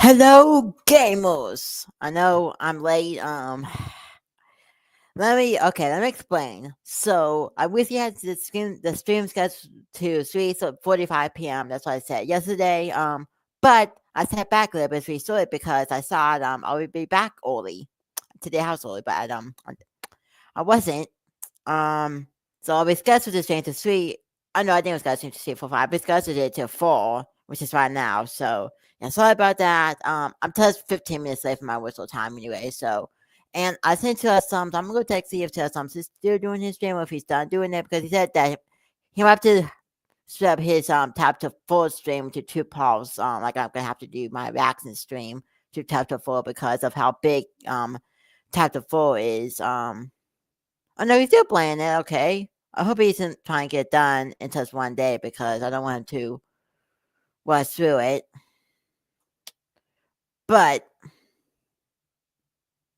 Hello, gamers. I know I'm late. Let me explain. So I wish you had the stream scheduled to 3:45 p.m. That's what I said yesterday. But I set back a little bit so it because I thought I would be back early today house early, but I wasn't. Um, so we scheduled the stream to 3. I know I think it was scheduled to 3:45, but scheduled it to 4, which is right now. So yeah, sorry about that. I'm just 15 minutes late for my whistle time anyway. So, and I sent to us some. So I'm gonna go text see if Telsum's is still doing his stream or if he's done doing it because he said that he'll have to set up his tap to full stream to 2 parts. Like I'm gonna have to do my reaction stream to tap to full because of how big tap to full is. Oh no, he's still playing it. Okay. I hope he isn't trying to get done in just one day because I don't want him to rush through it. But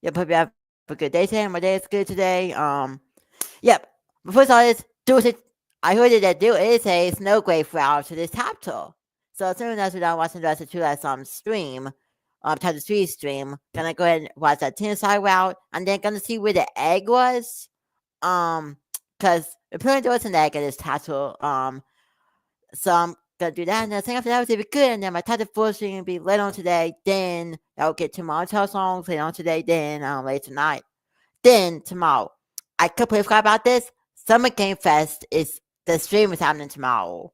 yep, hope you have a good day today. My day is good today. Yep. Before all this, I heard that there is a snow grave route to this capital. So as soon as we're done watching the rest of two stream, type the street stream, gonna go ahead and watch that 10 side route, and then gonna see where the egg was. Because apparently there was an egg in this tattoo. So I'm gonna do that, and then after that was be good, and then my tattoo full stream will be later on today. Then I'll get tomorrow's songs later on today. Then late tonight. Then tomorrow, I completely forgot about this. Summer Game Fest is the stream is happening tomorrow,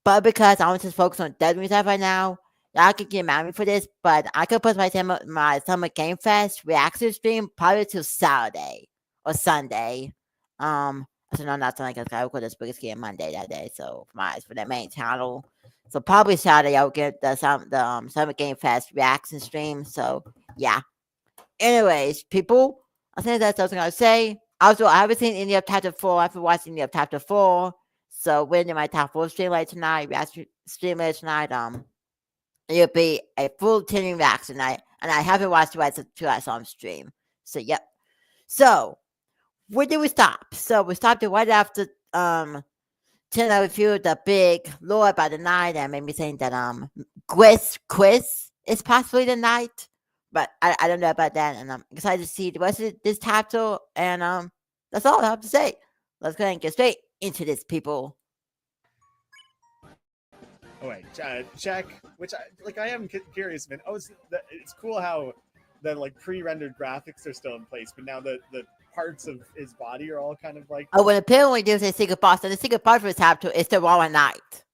but because I want to focus on Dead stuff right now, y'all can get mad at me for this. But I could put my Summer Game Fest reaction stream probably till Saturday or Sunday. So no, not Sunday because I record this biggest game Monday that day. So for that main channel. So probably Saturday I'll get the Summer Game Fest reaction stream. So yeah. Anyways, people, I think that's something I'll say. Also, I haven't seen any of chapter 4. I haven't watched any of chapter 4. So when in my top 4 stream later tonight, reaction stream later tonight, it'll be a full 10 reaction night. And I haven't watched the rest of the stream. So yep. So where did we stop? So we stopped it right after 10 I reviewed the big lore about the night and made me think that quiz is possibly the night. But I don't know about that, and I'm excited to see the rest of this title. And that's all I have to say. Let's go ahead and get straight into this, people. Oh wait, check. Which I am curious, man. Oh, it's cool how the pre-rendered graphics are still in place, but now the parts of his body are all kind of like. Oh, well, apparently there's a secret boss, and the secret boss for this title is the Raw Night.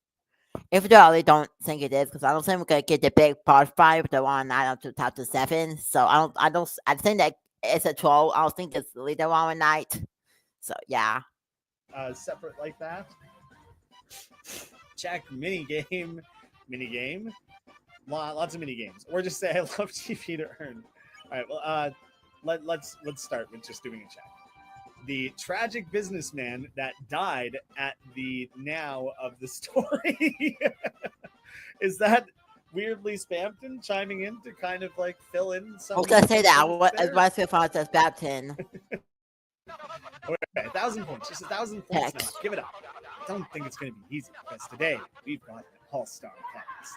If they really don't think it is, because I don't think we're gonna get the big part 5 with the Raw Night up to top to 7. So I think that it's a troll. I don't think it's really the Raw Night. So yeah. Separate like that. Check mini game. Lots of mini games, or just say I love TV to earn. All right, well, let's start with just doing a check. The tragic businessman that died at the now of the story. Is that weirdly Spampton chiming in to kind of fill in some? I was gonna say that. What I feel for says Spampton. Okay, 1,000 points. Just 1,000 points now. Give it up. I don't think it's going to be easy because today we've got an all-star cast.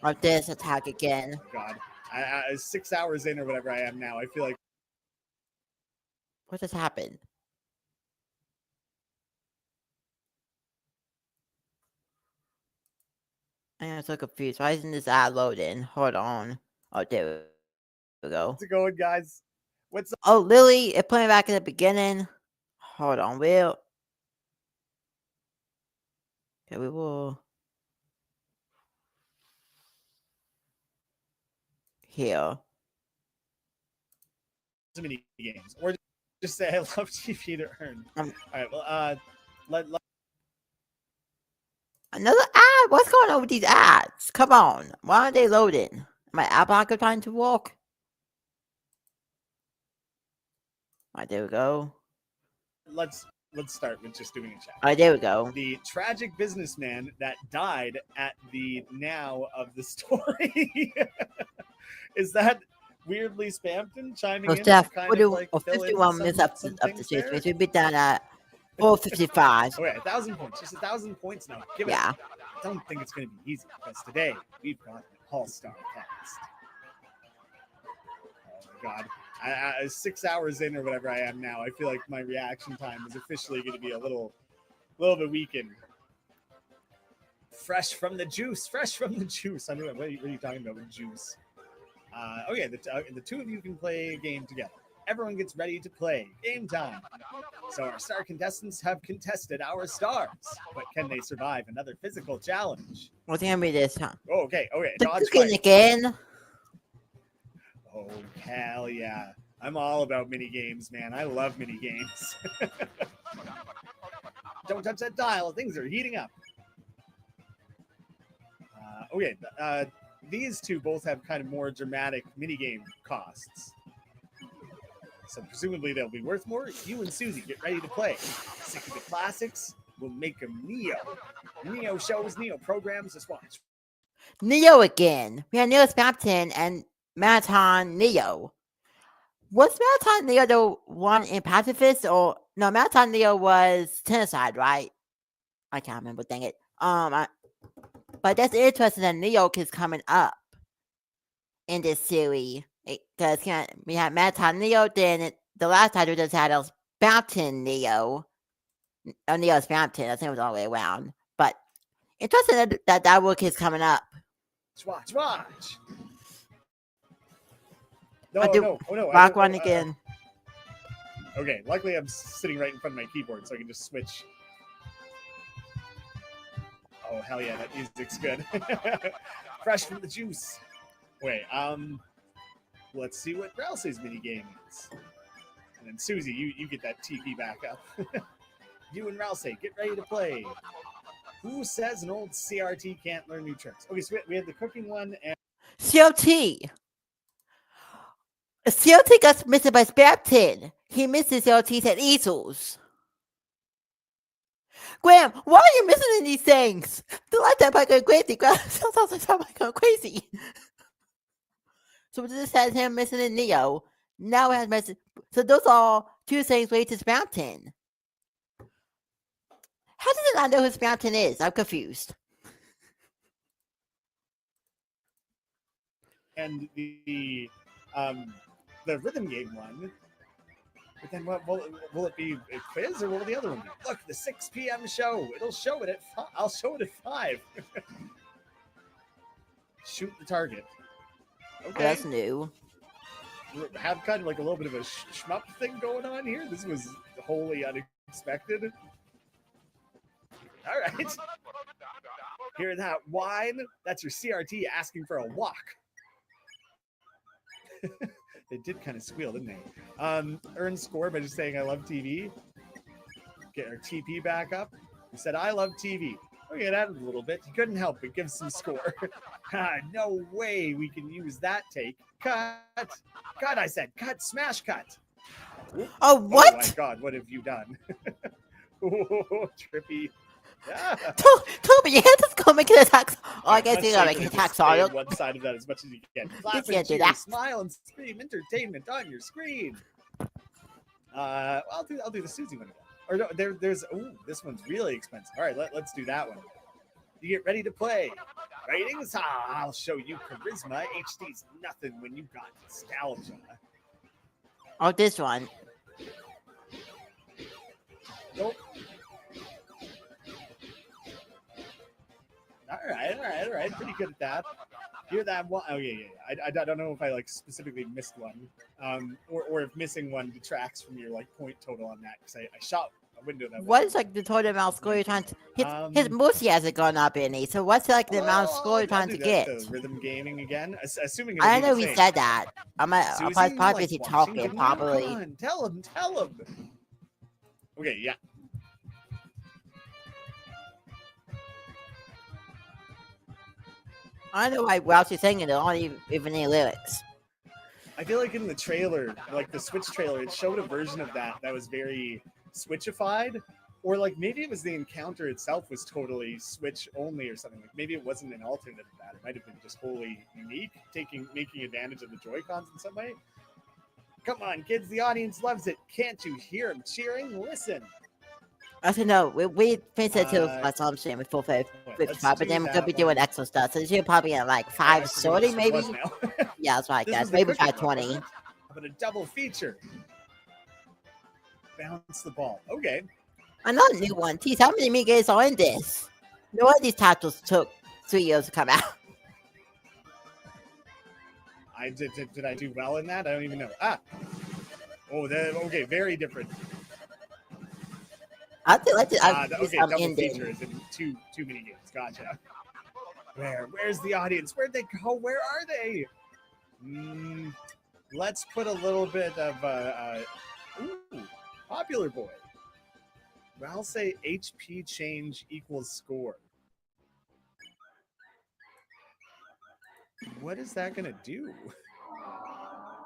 Or this attack again. Oh God, I 6 hours in or whatever I am now. I feel like. What just happened? I am so confused. Why isn't this ad loading? Hold on. Oh, there we go. How's it going, guys? What's up? Oh, Lily, it playing back at the beginning. Hold on, Will. Okay, we will. Here. Mini games, or just say I love TV to earn. All right, well, another ad. What's going on with these ads? Come on, why aren't they loading? My app not trying to walk. All right, there we go. Let's start with just doing a check. All right, there we go. The tragic businessman that died at the now of the story. Is that weirdly Spampton chiming in? Steph, to kind of 51 minutes up the street. We'll be done at 4:55. Okay, 1,000 points. Just 1,000 points now. Give it up. I don't think it's going to be easy because today we've got an All-Star Cast. Oh my god. 6 hours in or whatever I am now, I feel like my reaction time is officially going to be a little bit weakened. Fresh from the juice. I don't know, what are you talking about with juice? Okay, the two of you can play a game together. Everyone gets ready to play. Game time. So our star contestants have contested our stars, but can they survive another physical challenge? What's it gonna be this time? Oh, okay. The Dodge cooking fight. again. Oh, hell yeah. I'm all about mini games, man. I love mini games. Don't touch that dial. Things are heating up. These two both have kind of more dramatic minigame costs. So presumably they'll be worth more. You and Susie get ready to play. Sick of the classics? We'll make them Neo. Neo shows, Neo programs. Just watch. Neo again. We had Neo Spapton and Marathon Neo. Was Marathon Neo the one in Pacifist or no? Marathon Neo was Tennicide, right? I can't remember. Dang it. But that's interesting that Neo is coming up in this series because we had Marathon Neo. Then the last time we just had a Spapton Neo. Neo Spapton. I think it was all the way around. But interesting that work is coming up. Watch. No, Oh no! Rock one again. Okay, luckily I'm sitting right in front of my keyboard, so I can just switch. Oh hell yeah, that music's good. Fresh from the juice. Wait, let's see what Rouse's mini game is. And then Susie, you get that TP back up. You and Rouse, get ready to play. Who says an old CRT can't learn new tricks? Okay, so we had the cooking one and CLT. CLT got missed by Spapton. He missed his CLTs at easels. Graham, why are you missing these things? The last time I go crazy. Graham sounds like time I go crazy. So this has him missing in Neo. Now it has missing. So those are two things related to Spapton. How does it not know who Spapton is? I'm confused. And the rhythm game one. But then what will it be a quiz or what will the other one be? Look, the 6 p.m. show. It'll show it at I'll show it at 5. Shoot the target. Okay. That's new. Have kind of like a little bit of a shmup thing going on here. This was wholly unexpected. All right. Hear that whine? That's your CRT asking for a walk. They did kind of squeal, didn't they? Earn score by just saying I love TV. Get our TP back up. He said I love TV. Oh, get added a little bit. He couldn't help but give some score. No way we can use that take. Cut. Cut, I said. Cut. Smash cut. Oh, what? Oh, my God. What have you done? Oh, trippy. Yeah. Toby, you can't just go make an attack. Oh, I guess you gotta make an attack. Sorry. One side of that as much as you can. Clap can't do and that. smile and scream entertainment on your screen. I'll do the Susie one again. Or no, there's this one's really expensive. All right, let's do that one. You get ready to play. Ratings? I'll show you charisma. HD's nothing when you got nostalgia. Oh, this one. Nope. All right. Pretty good at that. Hear that one? Oh, yeah. I don't know if I like specifically missed one, or if missing one detracts from your like point total on that because I shot a window that. What is like the total amount of score you're trying to? His Moosey hasn't gone up any. So what's like the amount of score you're trying to get? The rhythm gaming again. Assuming. I know he said that. I'll probably busy talking. Probably. Come on, tell him. Okay, yeah. I know why Welsh singing. There aren't even any lyrics. I feel like in the trailer, like the Switch trailer, it showed a version of that was very Switchified, or like maybe it was the encounter itself was totally Switch only or something. Like maybe it wasn't an alternative to that. It might have been just wholly unique, making advantage of the Joy-Cons in some way. Come on, kids, the audience loves it. Can't you hear them cheering? Listen. I said no. We finished it till Uh, my time stream with 455, let's but do then we're gonna that be doing one. extra stuff. So this should probably at like Oh, I forget what 5:30 this one maybe. was now. Yeah, that's right, This guys. was the Maybe cooking one, wasn't 5:20. it? How about a double feature? Bounce the ball. Okay. Another new one. Geez, how many games are in this? No one of these titles took 3 years to come out. I did I do well in that? I don't even know. Oh, okay, very different. I think let's Okay, double ending. feature is in too many games. Gotcha. Where's the audience? Where'd they go? Where are they? Let's put a little bit of ooh, popular boy. I'll say HP change equals score. What is that gonna do?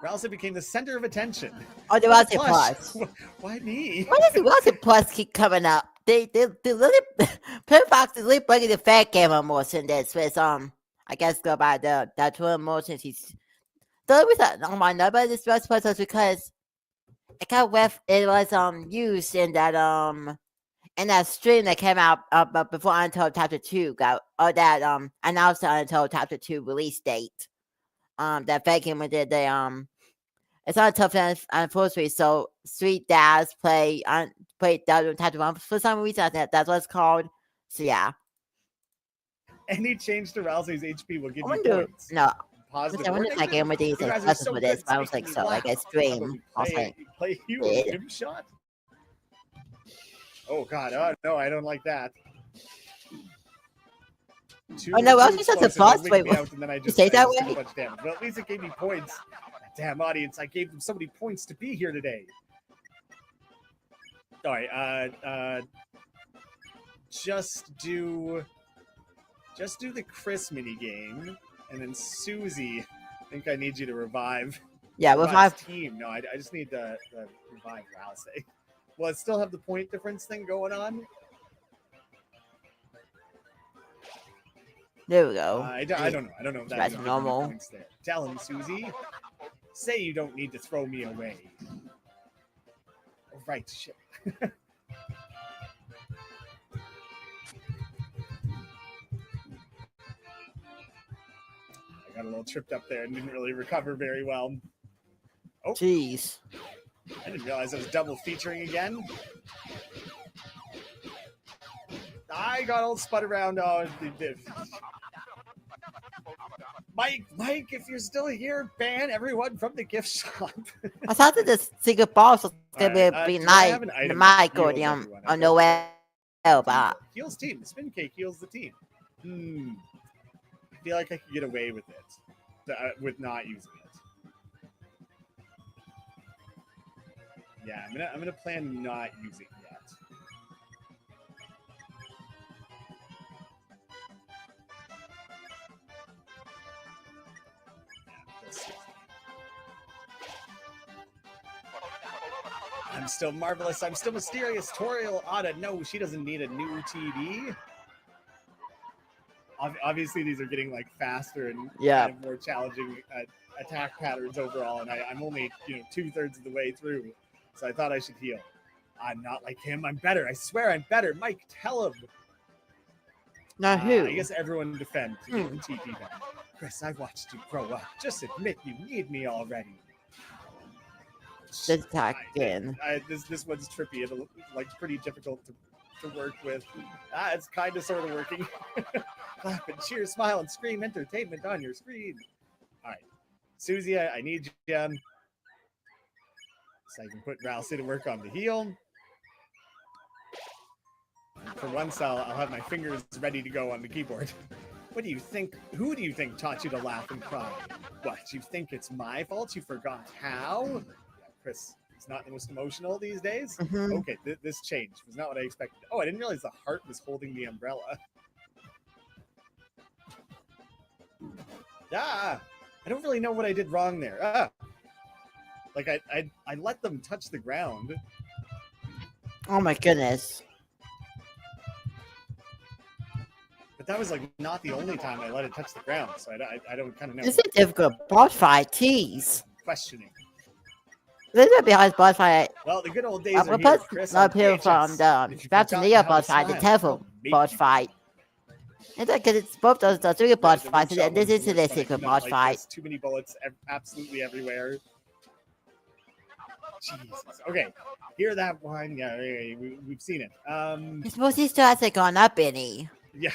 Ralsei became the center of attention. Oh, there was a plus. Why me? Why does the plus keep coming up? They really Pillbox is really bringing the fat game on more than this. With I guess go by the Deltarune motion. He's the only reason on my number this was because it got it was used in that stream that came out before Untold Chapter 2 got or that announced the Untold Chapter 2 release date. That fake game did the it's on Tough Anniversary, so Sweet Dads played Deltarune Chapter 1 for some reason. I think that's what it's called. So yeah. Any change to Ralsei's HP will give you points. No. Positive. I wonder if I gave him these expressions for this, but I was like, so like I stream. I was like, play you a rim shot? Oh god, oh no, I don't like that. Oh no, I was just at the boss. Wait, you say that way? Much damage. Well, at least it gave me points. Damn audience, I gave them so many points to be here today. All right, just do the Chris mini game, and then Susie. I think I need you to revive. Yeah, revive team. No, I just need to revive Ralsei. Will it still have the point difference thing going on? There we go. I don't know. I don't know if that's normal. Tell him, Susie. Say you don't need to throw me away. Oh, right, shit. I got a little tripped up there and didn't really recover very well. Oh, jeez. I didn't realize I was double featuring again. I got all spun around. Mike, if you're still here, ban everyone from the gift shop. I thought that the secret boss was gonna be nice. The mic or the nowhere. But heals team. The spin cake heals the team. I feel like I could get away with it, with not using it. Yeah, I'm gonna plan not using it yet. I'm still marvelous. I'm still mysterious. Toriel Ada. No, she doesn't need a new TV. Obviously, these are getting like faster and kind of more challenging attack patterns overall, and I'm only 2/3 of the way through, so I thought I should heal. I'm not like him. I'm better. I swear I'm better. Mike, tell him. Now who? I guess everyone defend to get the TP back. Chris, I've watched you grow up. Just admit you need me already. This attack again. This one's trippy. It's like pretty difficult to work with. It's kind of sort of working. Clap and cheer, smile and scream entertainment on your screen. All right, Susie, I need you. So I can put Ralsei to work on the heal. For once, I'll have my fingers ready to go on the keyboard. What do you think? Who do you think taught you to laugh and cry? What, you think it's my fault? You forgot how? Yeah, Chris, it's not the most emotional these days. Okay, this changed. It was not what I expected. Oh, I didn't realize the heart was holding the umbrella. I don't really know what I did wrong there. Like I let them touch the ground. Oh my goodness. But that was like not the only time I let it touch the ground, so I don't kind of know. This is a difficult boss fight, tease. Questioning. This is the hardest boss fight. Well, the good old days are We'll here, put Chris. a On lot of people from VHS. the If you've Scraps and forgotten Neo how to boss fight, the smile, Devil I'll make boss you. fight. It's like, because it's both those three boss The fights, rimshot and this one's is the the worst one. I secret do not boss like fight. this. Too many bullets absolutely everywhere. Jesus. Okay. Hear that one? Yeah, we've seen it. His Moosey still hasn't gone up any. Yeah.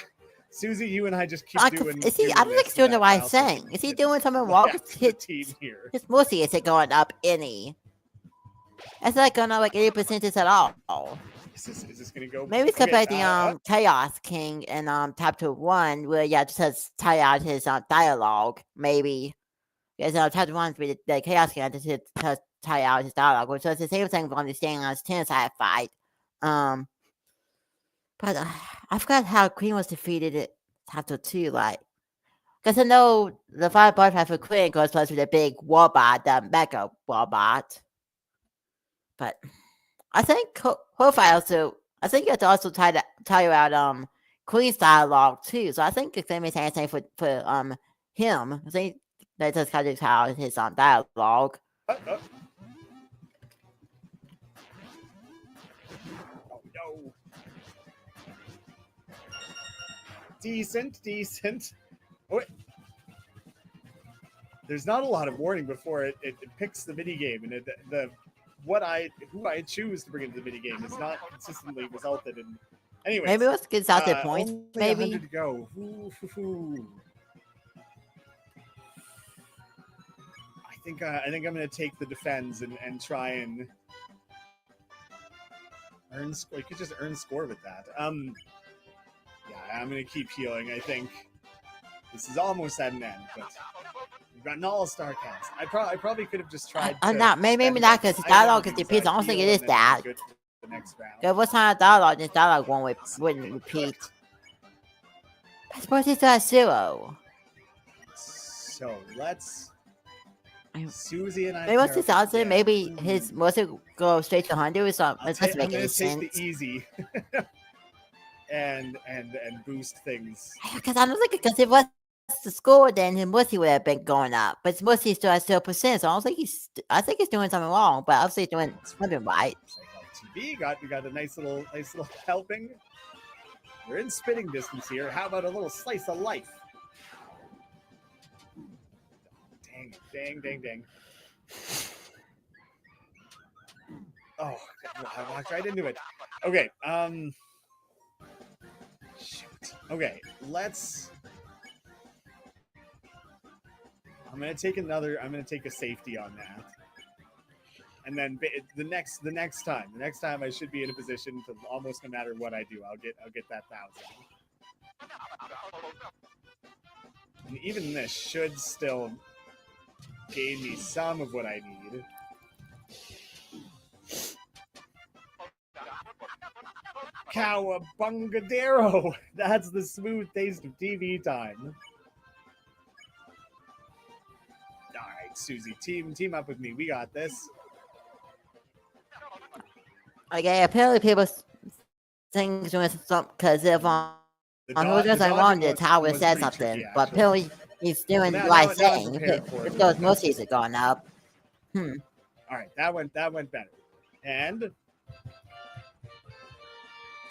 Susie, you and I just keep Like, doing. is he? doing I don't think this he's doing the without right bouncing thing. Is he and doing something look wrong? after the team here. His Moosey isn't going up any. It's not going up like 80% at all. Is this gonna go? Maybe it's Okay. compared to Chaos King and Chapter 1, where just has tie out his dialogue, maybe. Because Chapter 1 the Chaos King just tie out his dialogue, so it's the same thing from the staying on his 10-side fight. But I forgot how Queen was defeated at Chapter 2, like. Because I know the final boss fight for Queen goes plus with the big robot, the mega robot. But I think Horfire also, I think you have to also tie out Queen's dialogue too. So I think the same thing for him. I think that just kind of how his dialogue. Oh no. Decent. Oh, wait. There's not a lot of warning before it picks the mini game, and who I choose to bring into the mini game is not consistently resulted in. Anyways, Maybe let's get out the points. Only Maybe 100 to go. I think I'm gonna take the defense and try and earn score. You could just earn score with that. Yeah, I'm gonna keep healing. I think this is almost at an end, but we've got an all-star cast. I probably could have just tried. Not maybe not because the dialogue is repeats. I don't think it is that. Because what kind of dialogue this dialogue wouldn't repeat? I suppose it's at 0. So let's. Susie and I. Maybe what's his answer? Maybe his must go straight to 100 or something. It doesn't make any sense. I'm gonna take the easy. and boost things. Because I don't think because if what's the score, then his Mussy would have been going up. But his Mussy still has 0%, so I think he's doing something wrong. But obviously he's doing something right. TV got a nice little helping. We're in spitting distance here. How about a little slice of life? Dang. Oh, I walked right into it. Okay, shoot. Okay, I'm gonna take a safety on that. And then the next time I should be in a position to almost no matter what I do, I'll get that 1,000. And even this should still gain me some of what I need. Cowabungadero! That's the smooth taste of TV time. Alright, Susie, team up with me. We got this. Okay, apparently people think doing something because if on who does I want it, Tower said something, tricky, but apparently he's doing the right thing. If those Mussies are going up. Alright, that went better. And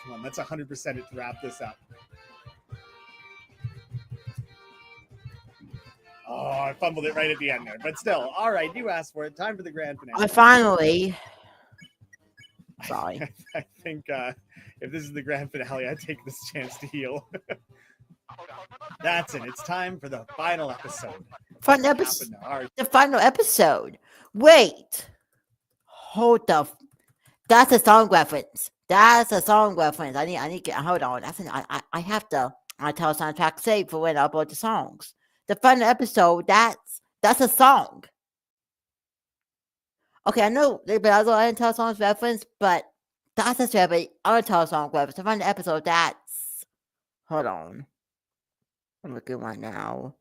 come on, that's 100% to wrap this up. Oh, I fumbled it right at the end there. But still, all right, you asked for it. Time for the grand finale. I finally. Sorry. I think if this is the grand finale, I take this chance to heal. That's it. It's time for the final episode. The final episode. Wait. Hold the. That's a song reference. I need. Hold on. I have to. I tell soundtrack save for when I upload the songs. The final episode. That's a song. Okay, I know there's other Intel songs reference, but that's a separate Intel song reference. The final episode. Hold on. I'm looking right now.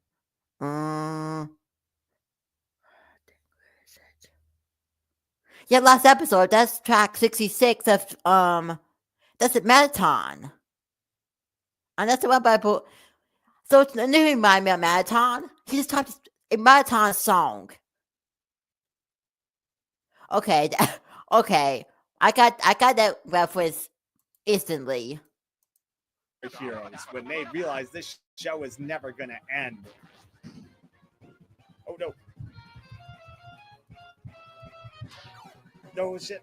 Yeah, last episode. That's track 66 of that's at Marathon. And that's the one by so it's new remind me of Marathon. He just typed a Marathon song. Okay, okay. I got that reference instantly. Heroes when they realize this show is never gonna end. Oh no. No shit.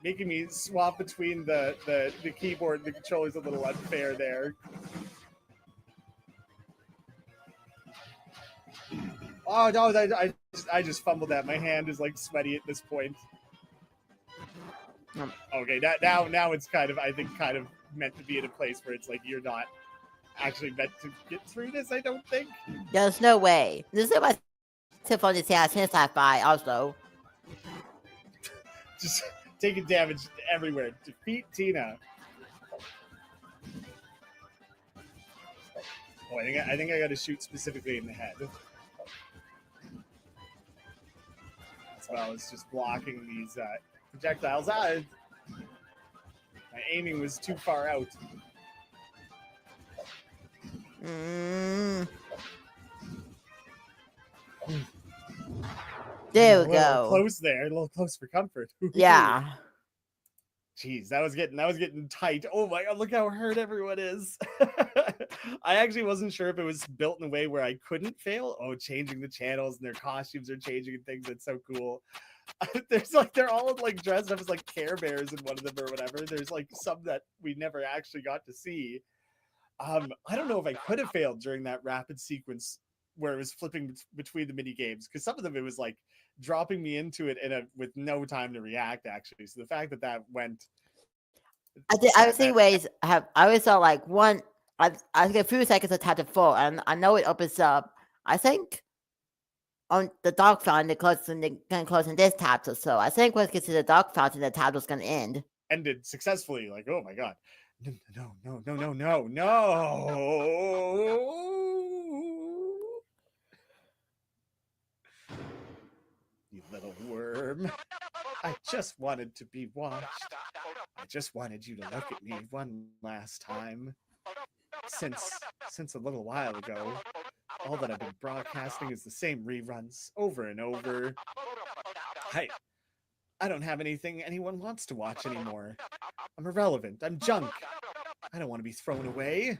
Making me swap between the keyboard and the controller's a little unfair there. Oh no, I just fumbled that. My hand is like sweaty at this point. Okay, now it's kind of, I think, kind of meant to be in a place where it's like you're not actually meant to get through this, I don't think. There's no way. This is my tip on this house since sci-fi also. Just taking damage everywhere. Defeat Tina. Oh, I think I got to shoot specifically in the head. As well as just blocking these projectiles. My aiming was too far out. There we go. A little go. close there. A little close for comfort. Yeah. Jeez, that was getting tight. Oh my god, look how hurt everyone is. I actually wasn't sure if it was built in a way where I couldn't fail. Oh, changing the channels and their costumes are changing and things. That's so cool. There's like, they're all like dressed up as like Care Bears in one of them or whatever. There's like some that we never actually got to see. I don't know if I could have failed during that rapid sequence where it was flipping between the mini games, because some of them it was like dropping me into it with no time to react, actually. So the fact that went, I was seeing ways. I always saw like one. I think a few seconds of time to fall, and I know it opens up. I think on the dog fountain, they're closing this chapter. So I think once it gets to the dog fountain, the chapter's gonna end. Ended successfully. Like, oh my god. No. You little worm. I just wanted to be watched. I just wanted you to look at me one last time. Since a little while ago, all that I've been broadcasting is the same reruns over and over. I don't have anything anyone wants to watch anymore. I'm irrelevant. I'm junk. I don't want to be thrown away.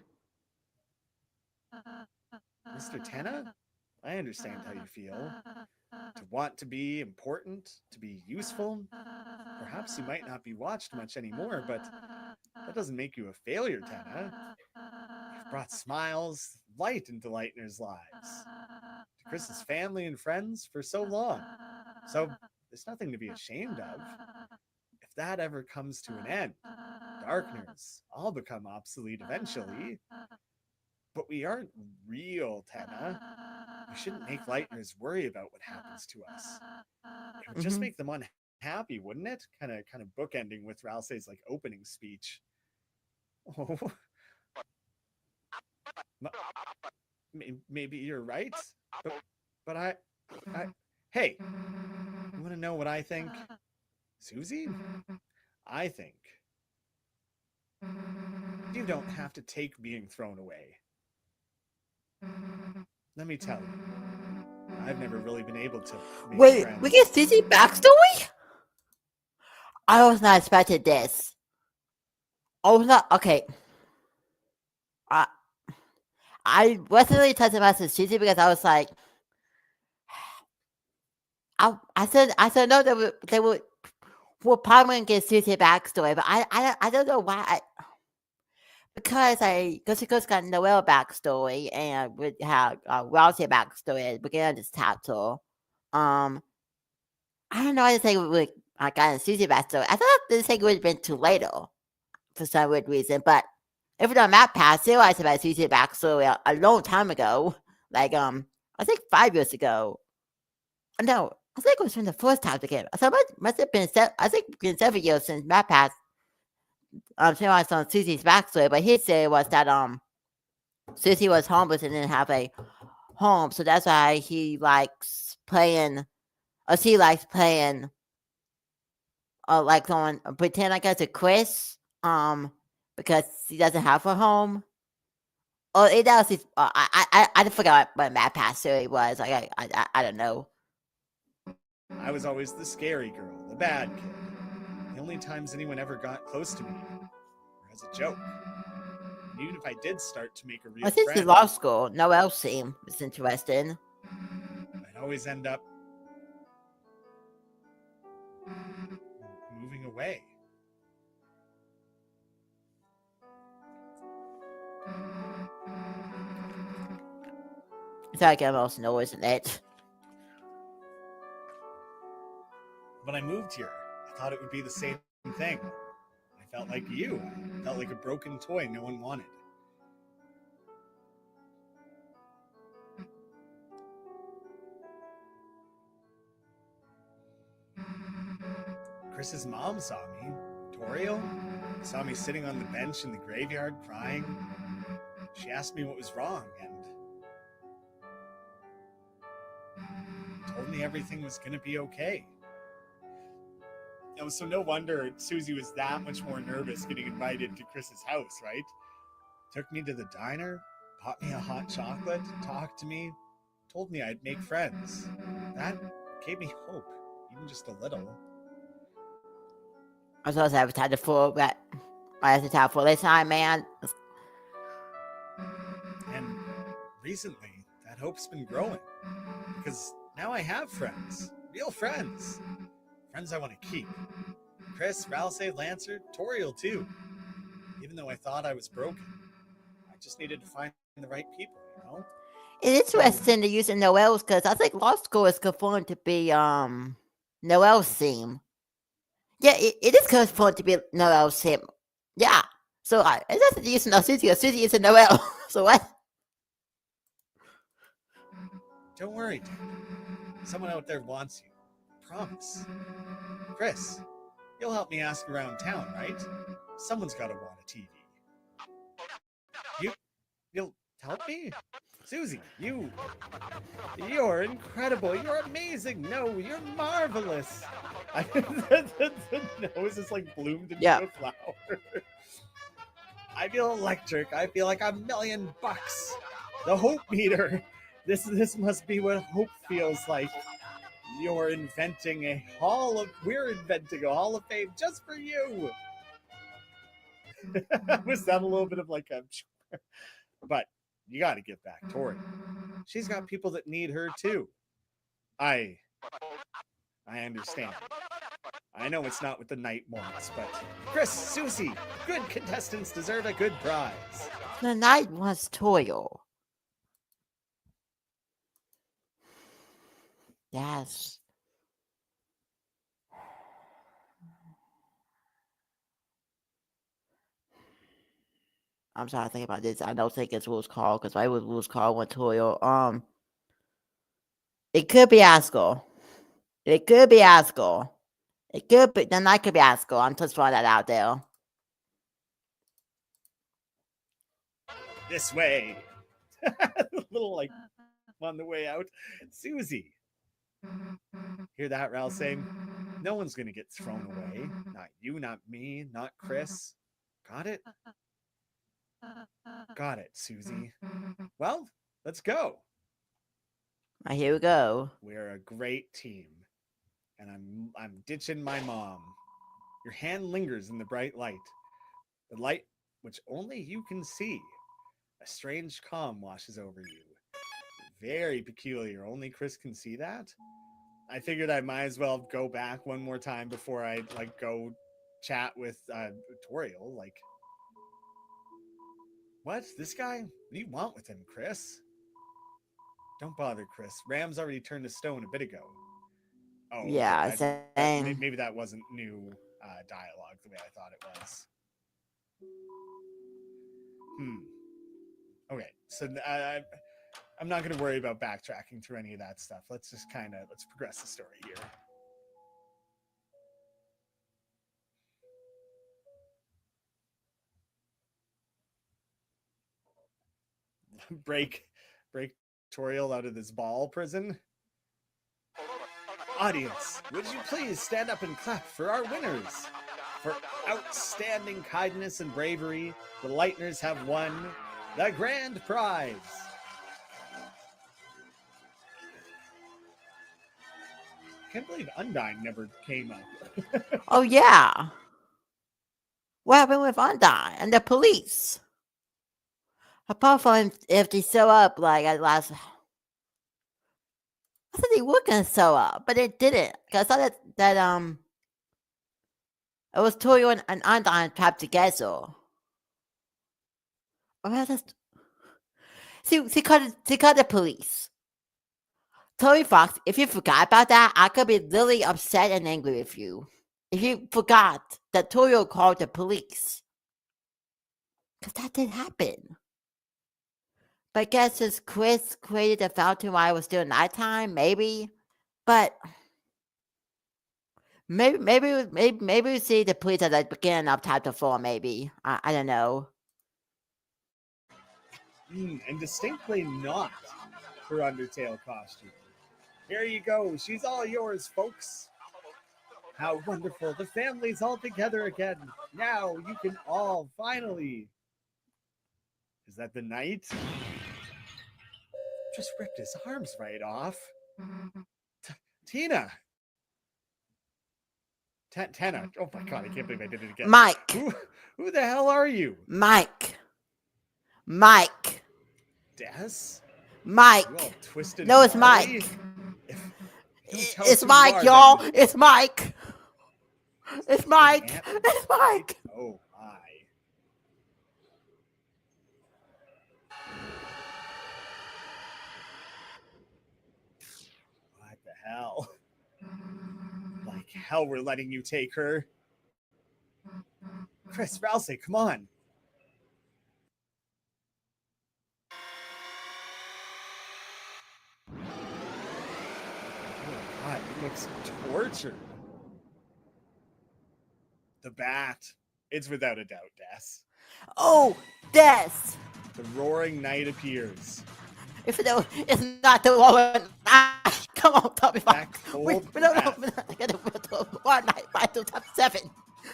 Mr. Tenna, I understand how you feel. To want to be important, to be useful. Perhaps you might not be watched much anymore, but that doesn't make you a failure, Tenna. You've brought smiles, light into Lightner's lives, to Chris's family and friends for so long. So there's nothing to be ashamed of. If that ever comes to an end, Darkners all become obsolete eventually. But we aren't real, Tenna. We shouldn't make Lightners worry about what happens to us. It would just make them unhappy, wouldn't it? Kind of bookending with Ralsei's like opening speech. Oh, maybe you're right, but I hey, you want to know what I think, Susie? I think you don't have to take being thrown away. Let me tell you, I've never really been able to make Wait, friends. we get Susie backstory? I was not expecting this. I was not okay. I wasn't really touched about Susie because I was like, I said no, they would probably gonna get Susie backstory, but I don't know why. Because she got Noelle backstory and we have Rousey backstory at the beginning of this chapter. I don't know. I didn't think it would. I got a Susie backstory. I thought this thing would have been too later for some weird reason. But if it's on Map Pass, I realized about Susie backstory a long time ago. Like I think 5 years ago. No, I think it was from the first time to get. So it must have been. I think it's been 7 years since Map Pass. Realized on Susie's backstory, but his theory was that Susie was homeless and didn't have a home, so that's why he likes playing, or she likes playing, like on pretend like it's a Chris, because she doesn't have a home. Oh, it was his, I forgot what Matt Pass theory was. Like I don't know. I was always the scary girl, the bad kid. The only times anyone ever got close to me were as a joke. And even if I did start to make a real Well, since you friend, law school, Noel seemed was interesting. I'd always end up moving away. It's like emotional, isn't it? When I moved here, I thought it would be the same thing. I felt like you. I felt like a broken toy no one wanted. Chris's mom saw me. Toriel saw me sitting on the bench in the graveyard crying. She asked me what was wrong and told me everything was going to be okay. So no wonder Susie was that much more nervous getting invited to Chris's house, right? Took me to the diner, bought me a hot chocolate, talked to me, told me I'd make friends. That gave me hope, even just a little. I was supposed to have had the full, but I had to tell for this time, man. And recently, that hope's been growing. Because now I have friends. Real friends. Friends I want to keep. Chris, Ralsei, Lancer, Toriel too. Even though I thought I was broken, I just needed to find the right people, you know? It's interesting to use Noel's because I think law school is confirmed to be Noel's theme. Yeah, it is confirmed to be Noel's theme. Yeah. So it doesn't use no Susie or Susie is a Noel. So what? Don't worry, Dick. Someone out there wants you. Promise. Chris, you'll help me ask around town, right? Someone's got to want a TV. You'll help me? Susie, you're incredible. You're amazing. No, you're marvelous. The nose is like bloomed into a flower. I feel electric. I feel like $1,000,000. The hope meter. This must be what hope feels like. We're inventing a hall of fame just for you. Was that a little bit of like a but you got to give back Tori. She's got people that need her too. I understand. I know it's not what the knight wants, but Chris, Susie, good contestants deserve a good prize. The knight wants toil. Yes. I'm trying to think about this. I don't think it's Wolf's Call because why would Wolf's Call want toil? It could be Askel. It could be Askel. It could be the knight could be Askel. I'm just throwing that out there. This way. A little like on the way out. Susie. Hear that, Ralsei? No one's gonna get thrown away. Not you, not me, not Chris. Got it? Got it, Susie. Well, let's go. Here we go. We're a great team. And I'm ditching my mom. Your hand lingers in the bright light. The light which only you can see. A strange calm washes over you. Very peculiar. Only Chris can see that. I figured I might as well go back one more time before I like go chat with Toriel. Like, what? This guy? What do you want with him, Chris? Don't bother, Chris. Ram's already turned to stone a bit ago. Oh, yeah. Okay. Maybe that wasn't new dialogue the way I thought it was. Okay, so I'm not going to worry about backtracking through any of that stuff. Let's just let's progress the story here. break Toriel out of this ball prison. Audience, would you please stand up and clap for our winners? For outstanding kindness and bravery, the Lightners have won the grand prize. can't believe Undyne never came up. Oh yeah. What happened with Undyne and the police? Apart from if they show up like at last, I thought they were gonna show up, but they didn't. Cause I thought that it was Toyo and Undyne trapped together. Well, that's, she called the police. Toby Fox, if you forgot about that, I could be really upset and angry with you. If you forgot that Toyo called the police. Because that did happen. But I guess since Chris created the fountain while it was still nighttime, maybe. But maybe we see the police at the beginning of chapter 4, maybe. I don't know. And distinctly not her Undertale costume. Here you go. She's all yours, folks. How wonderful. The family's all together again. Now you can all finally. Is that the knight? Just ripped his arms right off. Tina. Tana. Oh my god, I can't believe I did it again. Mike. Who the hell are you? Mike. Des? Mike. You all twisted. No, it's gnarly? Mike. It's Mike, y'all. It's Mike. It's Mike. It's Mike. Oh my. What the hell? Like hell we're letting you take her. Chris, Rousey, come on. Oh god, he looks tortured. The bat. It's without a doubt, Des. Oh, Des. The roaring knight appears. If it's not the one, come on, Tommy Fox. We don't know. One night, 5 to top 7.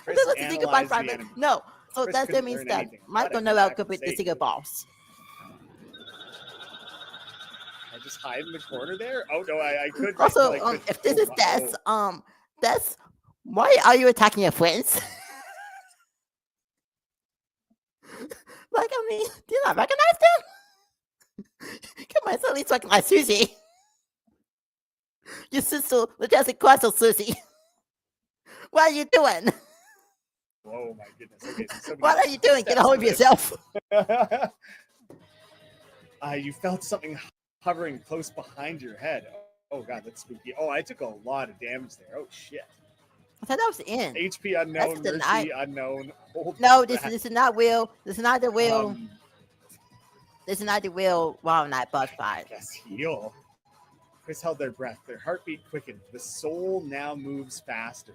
Let's think about private. No, so Chris that means that Michael Noel could be the single boss. I just hide in the corner there. Oh no, I could. Also, if this is Des, why are you attacking your friends? Like, I mean, do you not recognize them? Come on, at least recognize Susie. Your sister, Majestic Castle, Susie. What are you doing? Oh my goodness. Okay, so what are you doing? Get a hold of yourself. You felt something hovering close behind your head. Oh god, that's spooky. Oh, I took a lot of damage there. Oh shit. I thought that was the end. HP unknown, mercy unknown. No, this is not Will. This is not the Will. This is not the Will Wild Night boss fight. Yes, heal. Chris held their breath. Their heartbeat quickened. The soul now moves faster.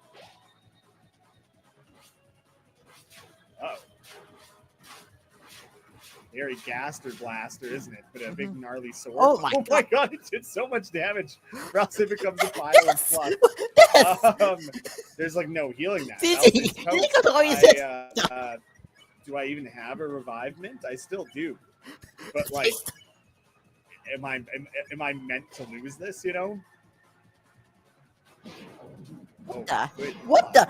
Oh. Very Gaster Blaster, isn't it? But a big gnarly sword. Oh my god, it did so much damage. Rouse it becomes a pile of fluff. There's like no healing that. Do I even have a revive mint? I still do. But like, am I meant to lose this, you know? What the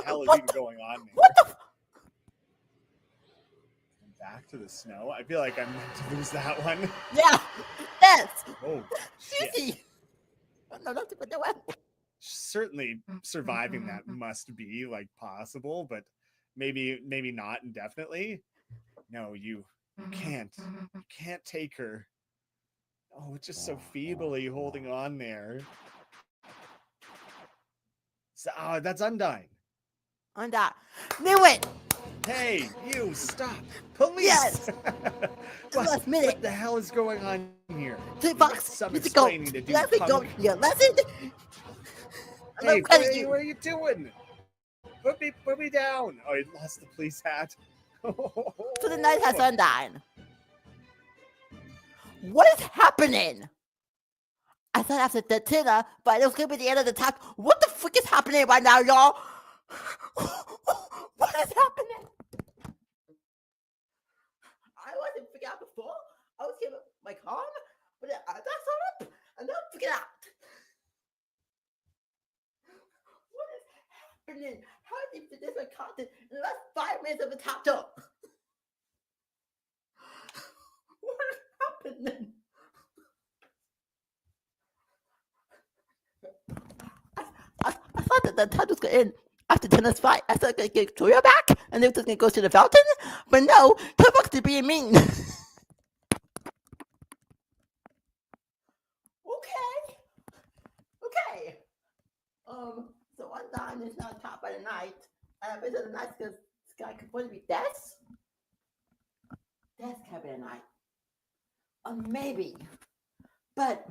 hell is even going on there? What the back to the snow. I feel like I'm meant to lose that one. Yeah. Yes. Oh, shit. No, not to put that one. Certainly surviving that must be like possible, but maybe not indefinitely. No, you can't take her. Oh, it's just so feebly holding on there. So, that's Undyne. Undyne. Knew it. Hey, you stop! Police! Yes. What the hell is going on here? Fox, some explaining to do. Let me go. Yeah, listen. Hey, what are you doing? Put me down. Oh, he lost the police hat. So the night has Undyne. What is happening? I thought after the dinner, but it was gonna be the end of the talk. What the frick is happening right now, y'all? What is happening? I wasn't figuring out before. I was giving my calm, but that's all up. I'm not figuring out. happening? How did this one content in the last 5 minutes of the top talk? What is happening? I thought that the time was going to end after tennis fight. I thought I was going to get Victoria back and they were just going to go to the fountain. But no, Starbucks is being mean. Okay. So one time is not top by the night. Is it the night because Sky could probably be Des? Des could be the night. Or maybe. But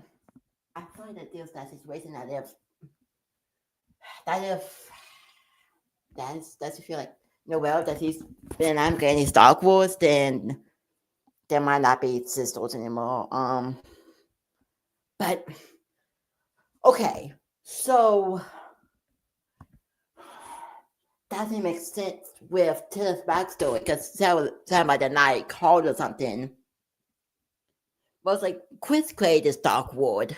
I find that there's that situation that if does feel like Noel that he's been I'm getting his Star Wars, then there might not be sisters anymore. But okay, so doesn't make sense with Tiller's backstory because that was talking about the night called or something. Well, it's like Chris created Darkwood,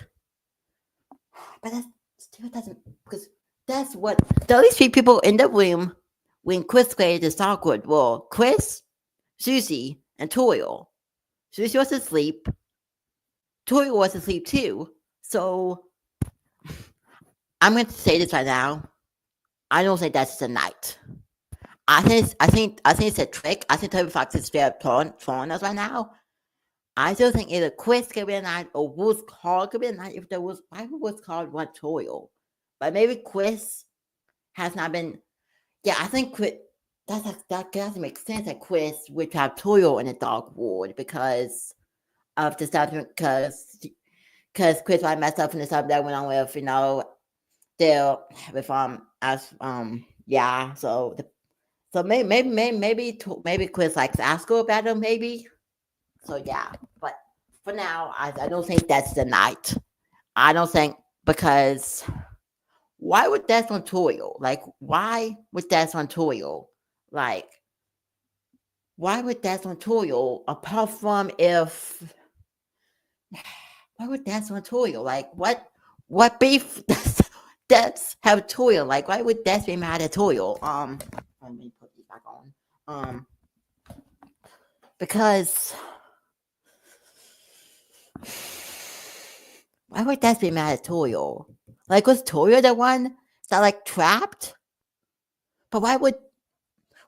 but that still doesn't because that's what the only three people in the room when Chris created Darkwood were Chris, Susie, and Toil. Susie was asleep. Toil was asleep too. So I'm going to say this right now. I don't think that's the night. I think it's a trick. I think Toby Fox is straight up trolling us right now. I still think either Chris could be a night or Woods Call could be a night if there was why would Woods Call want Toil. But maybe Chris has not been I think Chris that doesn't make sense that Chris would have Toil in the Dark Ward because of the stuff because Chris might messed up in the stuff that went on with, there with so maybe Chris likes Asco better, maybe. So yeah, but for now, I don't think that's the night. I don't think because why would Des on Toil? Like, why would Des on Toil? Like, why would Des on Toil? Apart from if, why would Des on Toil? Like, what beef does have Toil? Like, why would Des be mad at Toil? Let me put these back on. Because why would Des be mad at Toil? Like, was Toil the one that like trapped? But why would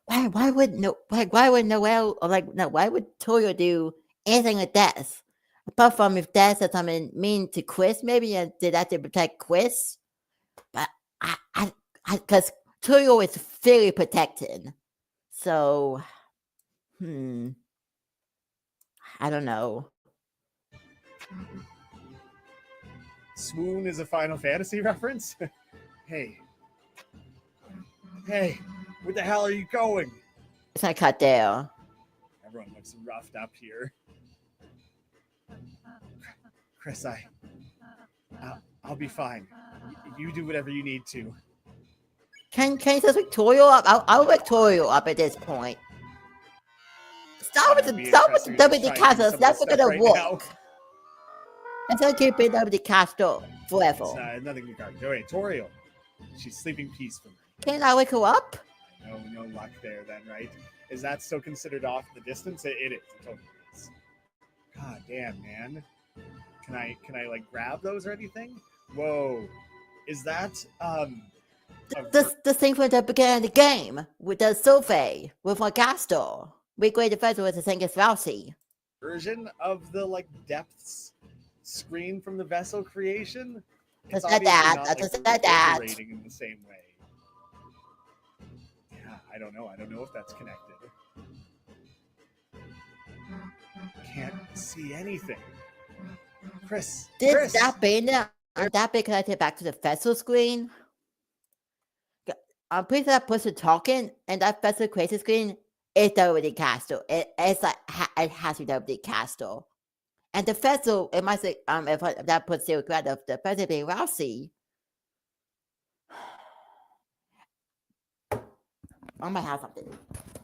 Noel or why would Toil do anything with Des? Apart from if Des said something mean to Chris, maybe and did that to protect Chris. But I because Toil is very protected. So I don't know. Swoon is a Final Fantasy reference? Hey, where the hell are you going? It's not cut there. Everyone looks roughed up here. Chris, I'll be fine. You do whatever you need to. Can you just pick Toil up? I'll pick Toil up at this point. Stop with the WD caster. That's not gonna work. It's gonna keep it WD caster forever. It's nothing regarding. Wait, Toriel. She's sleeping peacefully. Can I wake her up? No luck there then, right? Is that still considered off the distance? It is. It totally is. God damn, man. Can I like grab those or anything? Whoa. Is that the thing from the beginning of the game with the Sophie with my caster. We grade the first was the thing as Rousey. Version of the like depths screen from the vessel creation? It's not that. Rating in the same way. Yeah, I don't know. I don't know if that's connected. Can't see anything. Chris. That be connected back to the vessel screen? I'm pretty sure that person talking and that vessel creation screen is WD Castle. It's like it has to be WD Castle. And the vessel, it might say if that puts zero credit, the vessel being Rousey. I might have something.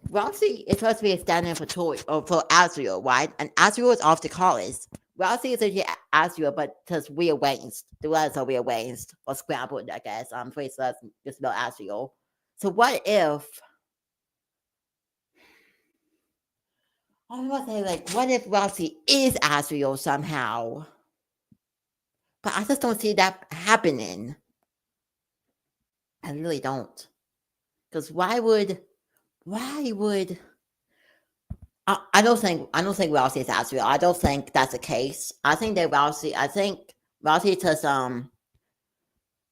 Rousey is supposed to be a stand-in for Toy or for Azrael, right? And Azrael is off to college. Rousey is actually Azrael, but just rearranged. The letters are rearranged or scrambled, I guess. I'm pretty sure that's just about Azrael. So what if I was gonna say, like, what if Roxy is Asriel somehow? But I just don't see that happening. I really don't. Because why would I don't think Rousey is Asriel. I don't think that's the case. I think just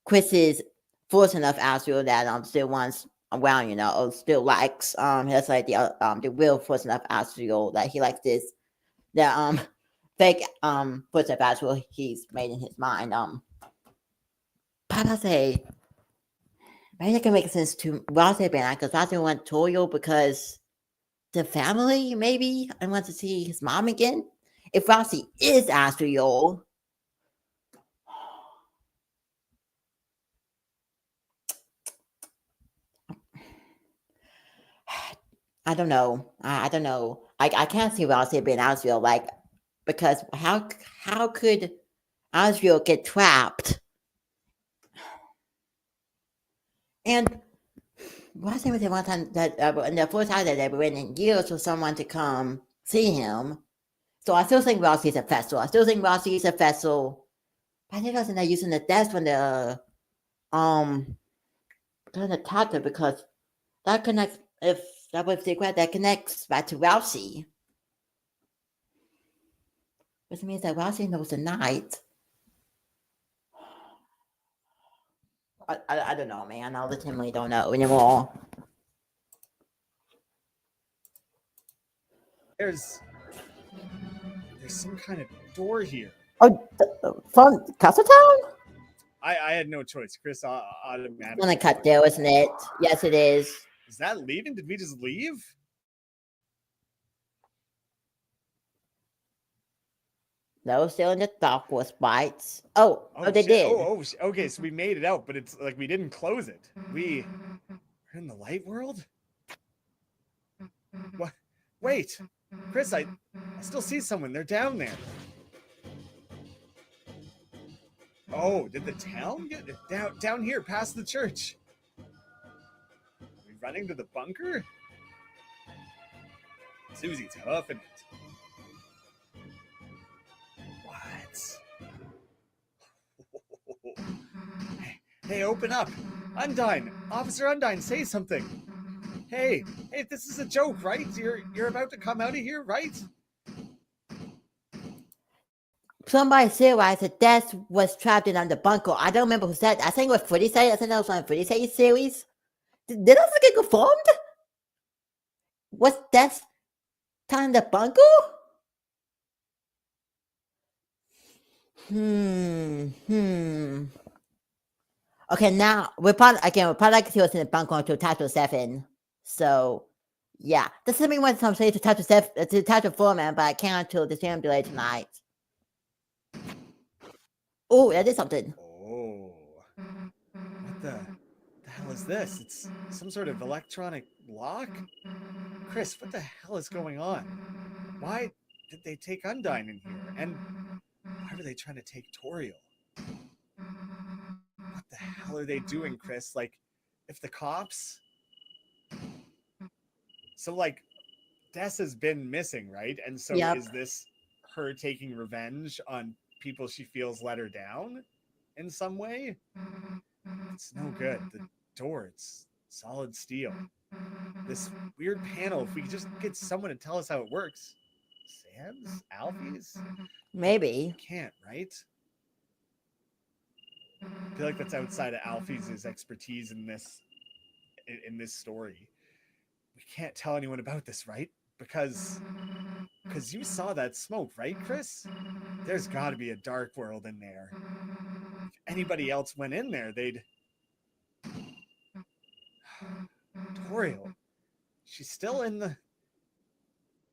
Chris is forcing enough Asriel that still wants around, or still likes has like the real force enough Asriel that he likes this the fake force enough Asriel he's made in his mind. But I say maybe that can make sense to Rousey being because Rousey want Toyo because the family, maybe, and wants to see his mom again. If Rousey is Asriel, I don't know. I don't know. I can't see Rousey being Asriel, like, because how could Asriel get trapped? And Rousey was the one time that in the first time that they were in years for someone to come see him. So I still think Rousey's a vessel. I still think Rousey's a vessel. But I think I was using the death when the trying to attack her because that connects. If that was secret, that connects back to Rousey, which means that Rousey knows the night. I don't know, man. I legitimately don't know anymore. There's some kind of door here. Oh, from Castletown? I had no choice. Chris automatically. It's gonna cut there, isn't it? Yes, it is. Is that leaving? Did we just leave? No, still in the dark was bites. Oh, they shit. did. Okay. So we made it out, but it's like we didn't close it. We're in the light world. What? Wait, Chris, I still see someone. They're down there. Oh, did the town get down here past the church? Are we running to the bunker? Susie's huffing it. What? Hey, open up! Undyne! Officer Undyne, say something! Hey, this is a joke, right? You're about to come out of here, right? Somebody theorized that Death was trapped in the bunker. I don't remember who said that. I think it was Freddy said it. I think that was on Freddy say series. Did that get confirmed? Was Death time the bunker? Okay, now we're probably like to see what's in the bunker until chapter 7. So yeah, this is me when some say to chapter 7 to chapter 4, man, but I can't until the stream delay tonight. Oh, that is something. Oh, what the hell is this? It's some sort of electronic lock? Chris, what the hell is going on? Why did they take Undyne in here? And why were they trying to take Toriel? What the hell are they doing, Chris? Like, if the cops... So, like, Des has been missing, right? And so is this her taking revenge on people she feels let her down in some way? It's no good. The door, it's solid steel. This weird panel, if we could just get someone to tell us how it works. Sam's? Alfie's? Maybe. Can't, right? I feel like that's outside of Alfie's expertise in this story. We can't tell anyone about this, right? Because you saw that smoke, right, Chris? There's got to be a dark world in there. If anybody else went in there, they'd... Toriel. She's still in the...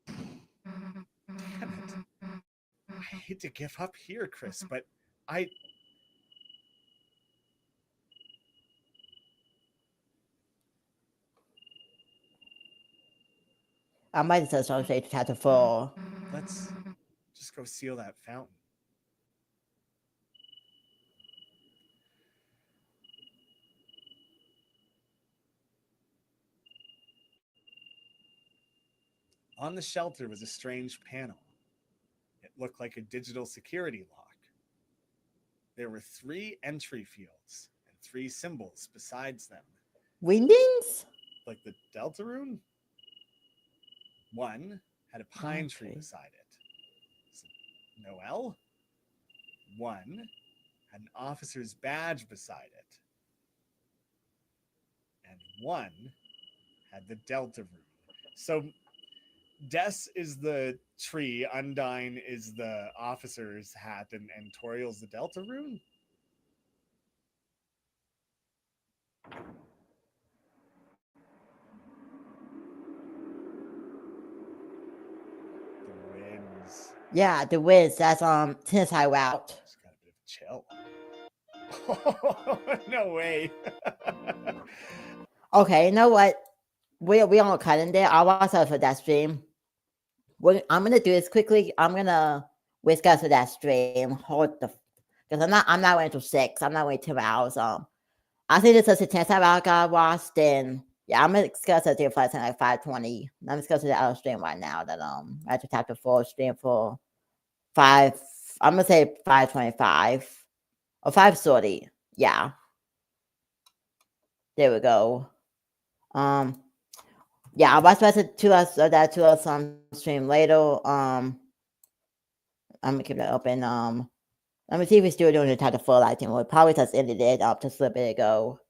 Damn it. I hate to give up here, Chris, but I might have said something to chapter 4. Let's just go seal that fountain. On the shelter was a strange panel. It looked like a digital security lock. There were three entry fields and three symbols besides them, Wingdings? like the Deltarune. One had a pine tree Okay. beside it. So Noel. One had an officer's badge beside it. And one had the Deltarune. So Des is the tree, Undyne is the officer's hat, and Toriel's the Deltarune. The winds. Yeah, the Wiz. That's Tennis High Route. Just got a bit of a chill. No way. Okay, you know what? We don't cut in there. I'll watch out for that stream. What I'm gonna do is quickly. I'm gonna whisk out to that stream. Hold the, because I'm not waiting until 6. I'm not waiting 2 hours. I think this is a 10 hour I got watched. Then yeah, I'm gonna discuss it there for like 5:20. I'm discussing the other stream right now that I have to tap the full stream for 5. I'm gonna say 5:25 or 5:30. Yeah, there we go. Yeah, I'll watch that to us stream later. I'm gonna keep that open. Let me see if we're still doing the type of full lighting. We'll probably just ended it up just a little bit ago.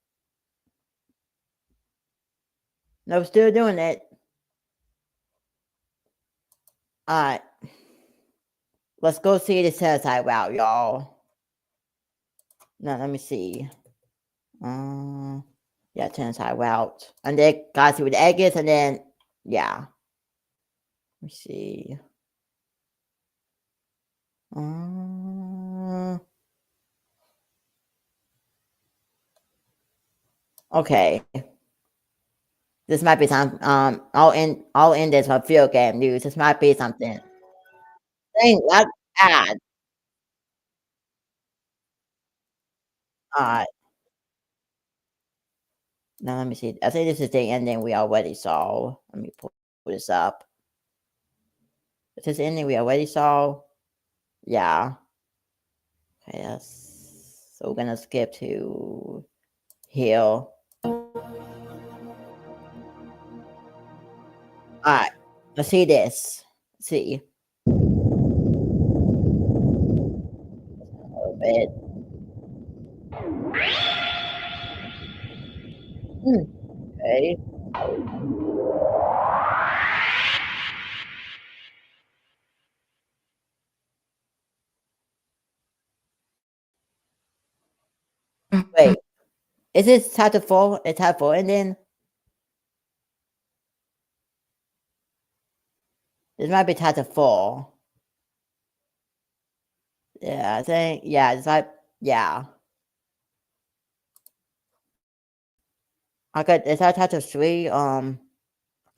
No, still doing it. All right, let's go see the suicide route, y'all. Now let me see. Yeah, suicide route, and then guys see where the egg is, and then yeah. Let me see. Okay. This might be some I'll end this with field game news. This might be something. Dang, that's bad. Alright. Now let me see. I think this is the ending we already saw. Let me pull this up. Is this ending we already saw? Yeah. Okay, so we're gonna skip to here. Alright. Let's see this. Let's see. A little bit. Okay. Wait. Is this chapter 4? It's chapter 4 ending? This might be chapter 4. Yeah, I think it's like yeah. Okay, is that chapter 3? Because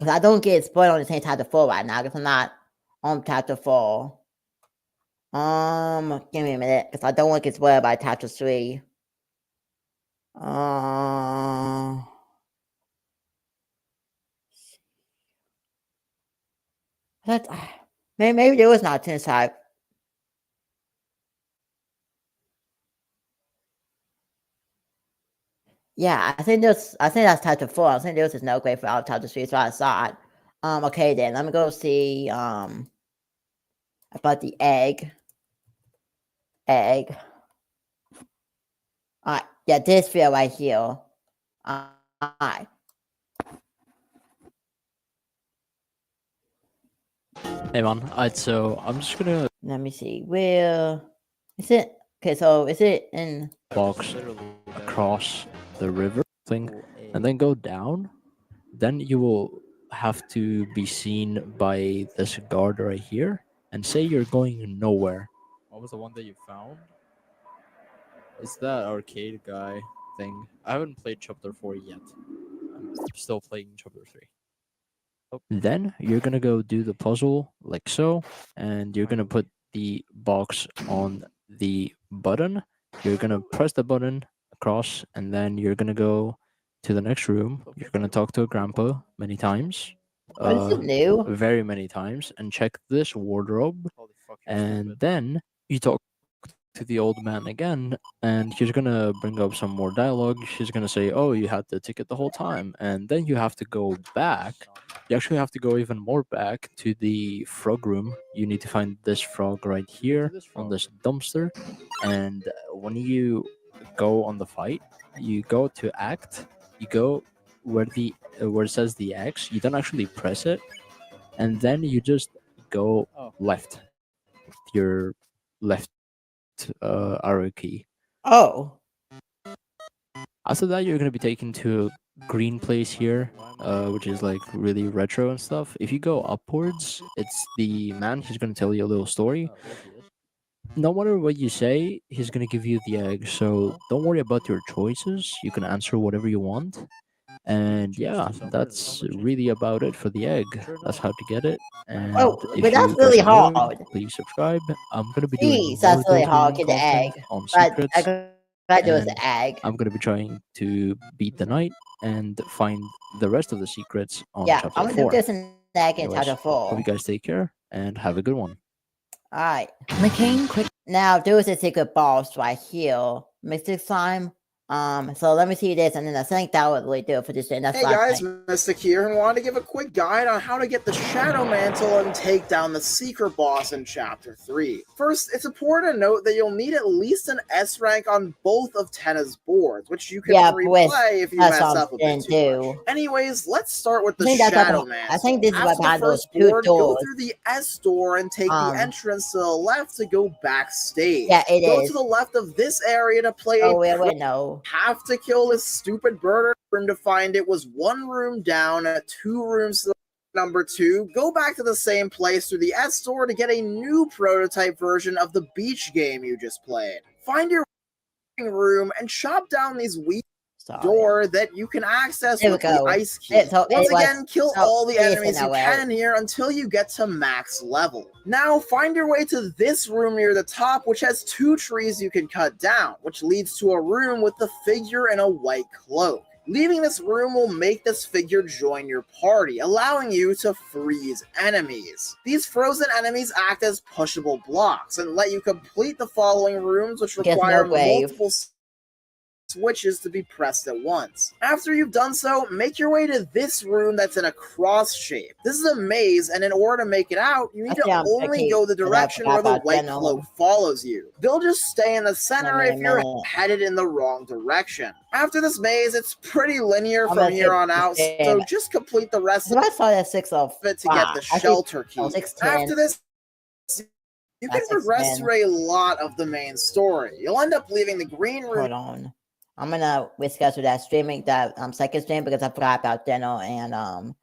I don't get spoiled on the same chapter 4 right now because I'm not on chapter 4. Give me a minute because I don't want to get spoiled by chapter 3. That maybe there was not 10 side. Yeah, I think that's chapter 4. I think there was no great for out chapter 3, so I saw it. Okay then, let me go see about the egg. Alright, yeah, this field right here. Alright. Hey man, so I'm just gonna Let me see. Where is it? Okay, so is it in box across the river thing and then go down. Then you will have to be seen by this guard right here and say you're going nowhere. What was the one that you found? It's that arcade guy thing. I haven't played chapter 4 yet. I'm still playing chapter 3. Then you're gonna go do the puzzle like so, and you're gonna put the box on the button. You're gonna press the button across, and then you're gonna go to the next room. You're gonna talk to a grandpa many times. Oh, this is new. very many times and check this wardrobe, and then you talk to the old man again, and he's gonna bring up some more dialogue. He's gonna say, "Oh, you had the ticket the whole time," and then you have to go back. You actually have to go even more back to the frog room. You need to find this frog right here on this dumpster, and when you go on the fight, you go to act. You go where it says the X. You don't actually press it, and then you just go left with your left arrow key. Oh. After that, you're gonna be taken to a green place here, which is like really retro and stuff. If you go upwards, it's the man. He's gonna tell you a little story. No matter what you say, he's gonna give you the egg. So don't worry about your choices. You can answer whatever you want. And yeah, that's really about it for the egg. That's how to get it. And Oh, if but that's you really guys enjoyed, hard. please subscribe. I'm gonna be doing Jeez, more that's really hard. Deltarune Get the egg. content on But secrets. I do is and the egg. I'm gonna be trying to beat the night and find the rest of the secrets on Yeah, chapter I'm gonna do 4. this in egg in Anyways, chapter hope 4. you guys take care and have a good one. Alright. McCain quick. Now there was a secret boss right here. Mystic Slime. So let me see this, and then I think that would really do it for this day. That's Hey last guys, night. Mystic here, and wanted to give a quick guide on how to get the Shadow Mantle and take down the Secret Boss in Chapter 3. First, it's important to note that you'll need at least an S rank on both of Tenna's boards, which you can replay if you mess up a bit too much. Anyways, let's start with the Shadow Mantle. I think this is what After the behind those first two board, go doors. through the S door and take the entrance to the left to go backstage. Yeah, it go is. to the left of this area to play Oh, wait, no. have to kill this stupid bird room to find it was one room down, 2 rooms to the number 2. Go back to the same place through the S store to get a new prototype version of the beach game you just played. Find your room and chop down these weak door that you can access with the ice key. Once again, kill all the enemies you can in here until you get to max level. Now find your way to this room near the top, which has 2 trees you can cut down, which leads to a room with the figure in a white cloak. Leaving this room will make this figure join your party, allowing you to freeze enemies. These frozen enemies act as pushable blocks and let you complete the following rooms, which require multiple switches to be pressed at once. After you've done so, make your way to this room that's in a cross shape. This is a maze, and in order to make it out, you need to only go the direction where the white cloak follows you. They'll just stay in the center if you're headed in the wrong direction. After this maze, it's pretty linear from here on out, so just complete the rest of it to get the shelter key. After this, you can progress through a lot of the main story. You'll end up leaving the green room. Hold on. I'm gonna reschedule that streaming, that second stream, because I forgot about dinner, and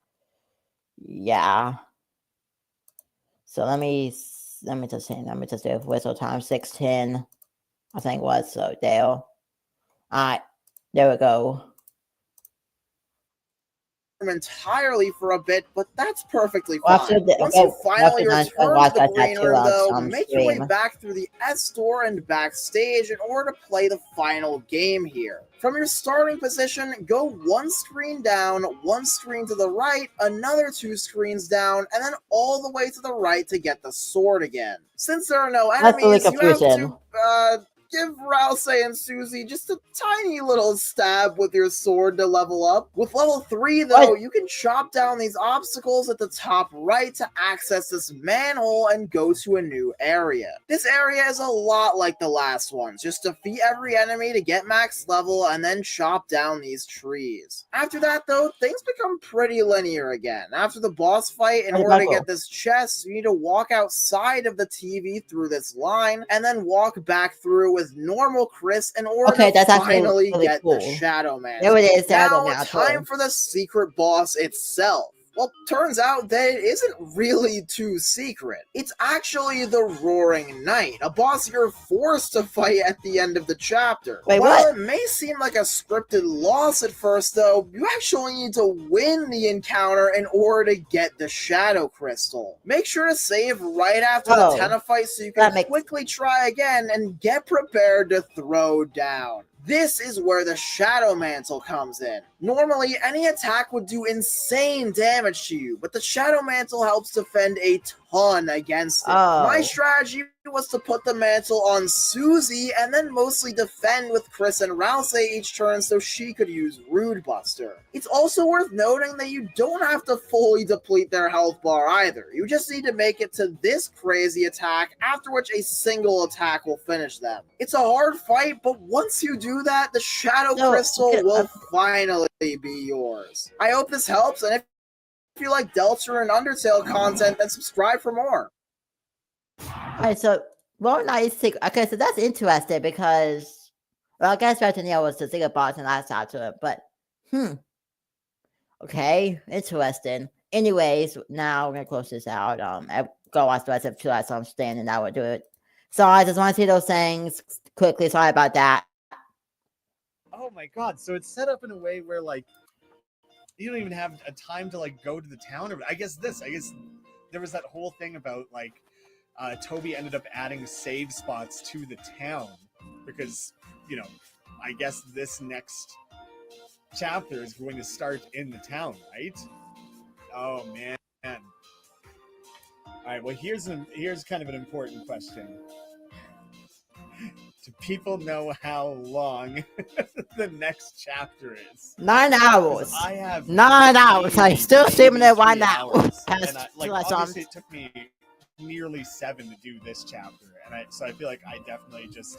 yeah. So let me just do it. Whistle time 6:10, I think it was. So there. All right, there we go. Entirely for a bit, but that's perfectly fine. Once you finally return to the green room, though, make your way back through the S door and backstage in order to play the final game here. From your starting position, go 1 screen down, 1 screen to the right, another 2 screens down, and then all the way to the right to get the sword again. Since there are no enemies, you have to give Rouse and Susie just a tiny little stab with your sword to level up. With level 3, though, you can chop down these obstacles at the top right to access this manhole and go to a new area. This area is a lot like the last ones. Just defeat every enemy to get max level and then chop down these trees. After that, though, things become pretty linear again. After the boss fight, in order to get this chest, you need to walk outside of the TV through this line and then walk back through with normal Chris in order to finally get the Shadow Man. There it is, now it's time for the secret boss itself. Well, turns out that it isn't really too secret. It's actually the Roaring Knight, a boss you're forced to fight at the end of the chapter. While it may seem like a scripted loss at first, though, you actually need to win the encounter in order to get the Shadow Crystal. Make sure to save right after the Tenna fight so you can quickly try again and get prepared to throw down. This is where the Shadow Mantle comes in. Normally, any attack would do insane damage to you, but the Shadow Mantle helps defend a ton against it. My Oh. strategy was to put the mantle on Susie and then mostly defend with Chris and Rouse each turn so she could use Rude Buster. It's also worth noting that you don't have to fully deplete their health bar either. You just need to make it to this crazy attack, after which a single attack will finish them. It's a hard fight, but once you do that, the Shadow So, Crystal okay, will finally be yours. I hope this helps, and if you like Deltarune and Undertale content, then subscribe for more. Alright, so Roll Knight is okay, so that's interesting because well, I guess Neil was the single boss in last chapter, but okay, interesting. Anyways, now we're gonna close this out. Go watch the rest of Two Lights on Stand and I will do it. So I just want to see those things quickly. Sorry about that. Oh my god! So it's set up in a way where like you don't even have a time to like go to the town. Or I guess there was that whole thing about like Toby ended up adding save spots to the town because I guess this next chapter is going to start in the town, right? Oh man. All right. Well, here's kind of an important question. Do people know how long the next chapter is? 9 hours. I have 9 hours. I still streaming it right now. And obviously it took me nearly 7 to do this chapter, and so I feel like I definitely just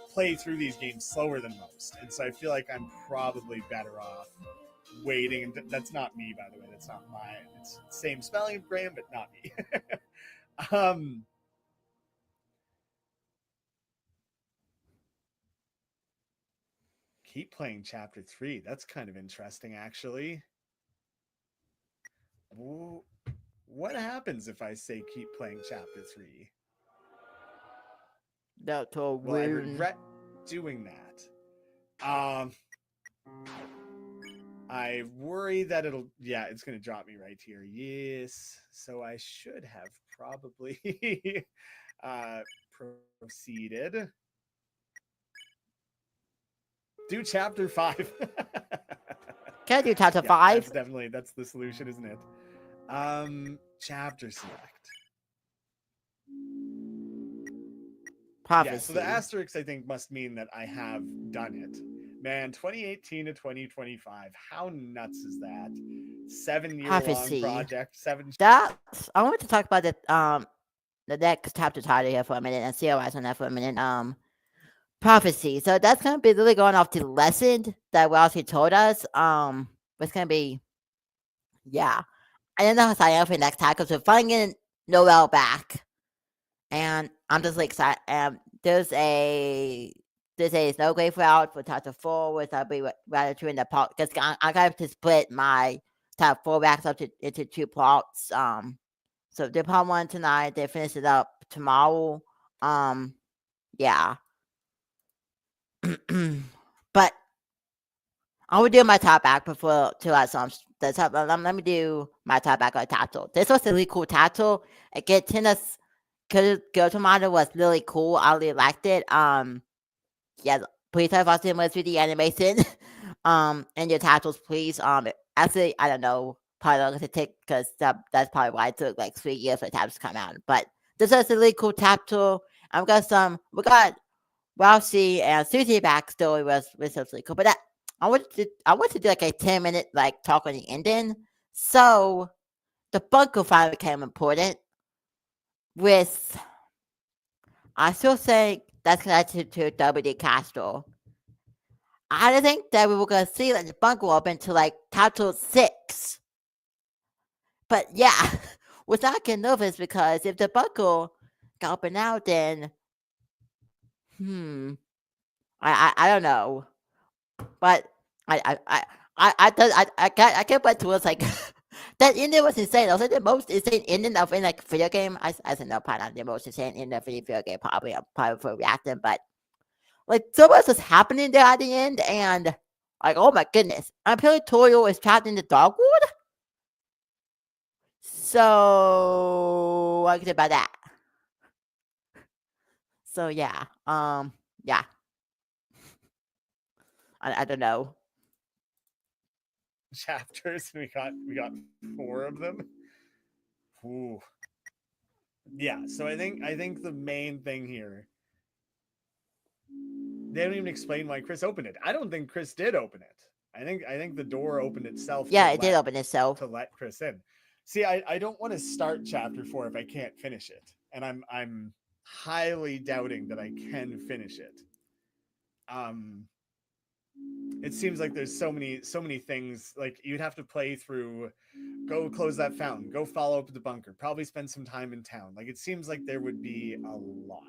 play through these games slower than most, and so I feel like I'm probably better off waiting. And that's not me, by the way. That's not mine. It's the same spelling of Graham, but not me. Keep playing chapter 3. That's kind of interesting, actually. Ooh, what happens if I say keep playing chapter 3? Deltarune. Well, I regret doing that. I worry that it's going to drop me right here. Yes. So I should have probably proceeded. Do chapter 5. Can I do chapter 5? That's the solution, isn't it? Chapter select. Prophecy. Yeah, so the asterisk, I think, must mean that I have done it. Man, 2018 to 2025. How nuts is that? 7-year-long project. I want to talk about the next chapter title here for a minute and COS on that for a minute. Prophecy. So that's gonna be really going off the lesson that Wellesley told us. It's gonna be I don't know how signing up for the next time because we're finally getting Noel back. And I'm just like excited. There's a snow grave route for chapter 4, which I'll be rather true in the part because I got to split my top 4 backs up into 2 plots. So they part 1 tonight. They finish it up tomorrow. Yeah. But I will do my top back before the top. Let me do my top back on tattoo. This was a really cool tattoo. Again, Tina's Girl Tomato was really cool. I really liked it. Yeah, please have us in with 3D animation. And your titles, please. Actually, I don't know. Probably not gonna take because that's probably why it took like 3 years for the tabs to come out. But this is a really cool tab tool. We got Rousey and Susie backstory was really cool. But I want to do like a 10-minute like talk on the ending. So the bunker finally became important. With I still think that's connected to WD Castle. I don't think that we were gonna see like the bunker open to like chapter 6. But yeah, was not getting nervous because if the bunker got open now, then I don't know. But I can't wait towards like that ending was insane. Also, the most insane ending of in like video game. I said no, probably not the most insane ending of video game. Probably for reacting, but like so much was happening there at the end, and like oh my goodness, apparently Toyo is trapped in the dogwood. So what can I say about that? So yeah, yeah. I don't know. chapters, and we got 4 of them. Ooh. Yeah, so I think the main thing here, they don't even explain why Chris opened it. I don't think Chris did open it. I think the door opened itself Yeah, it did open itself. to let Chris in. See, I don't want to start chapter 4 if I can't finish it. And I'm highly doubting that I can finish it. It seems like there's so many things, like you'd have to play through, go close that fountain, go follow up the bunker, probably spend some time in town. Like it seems like there would be a lot.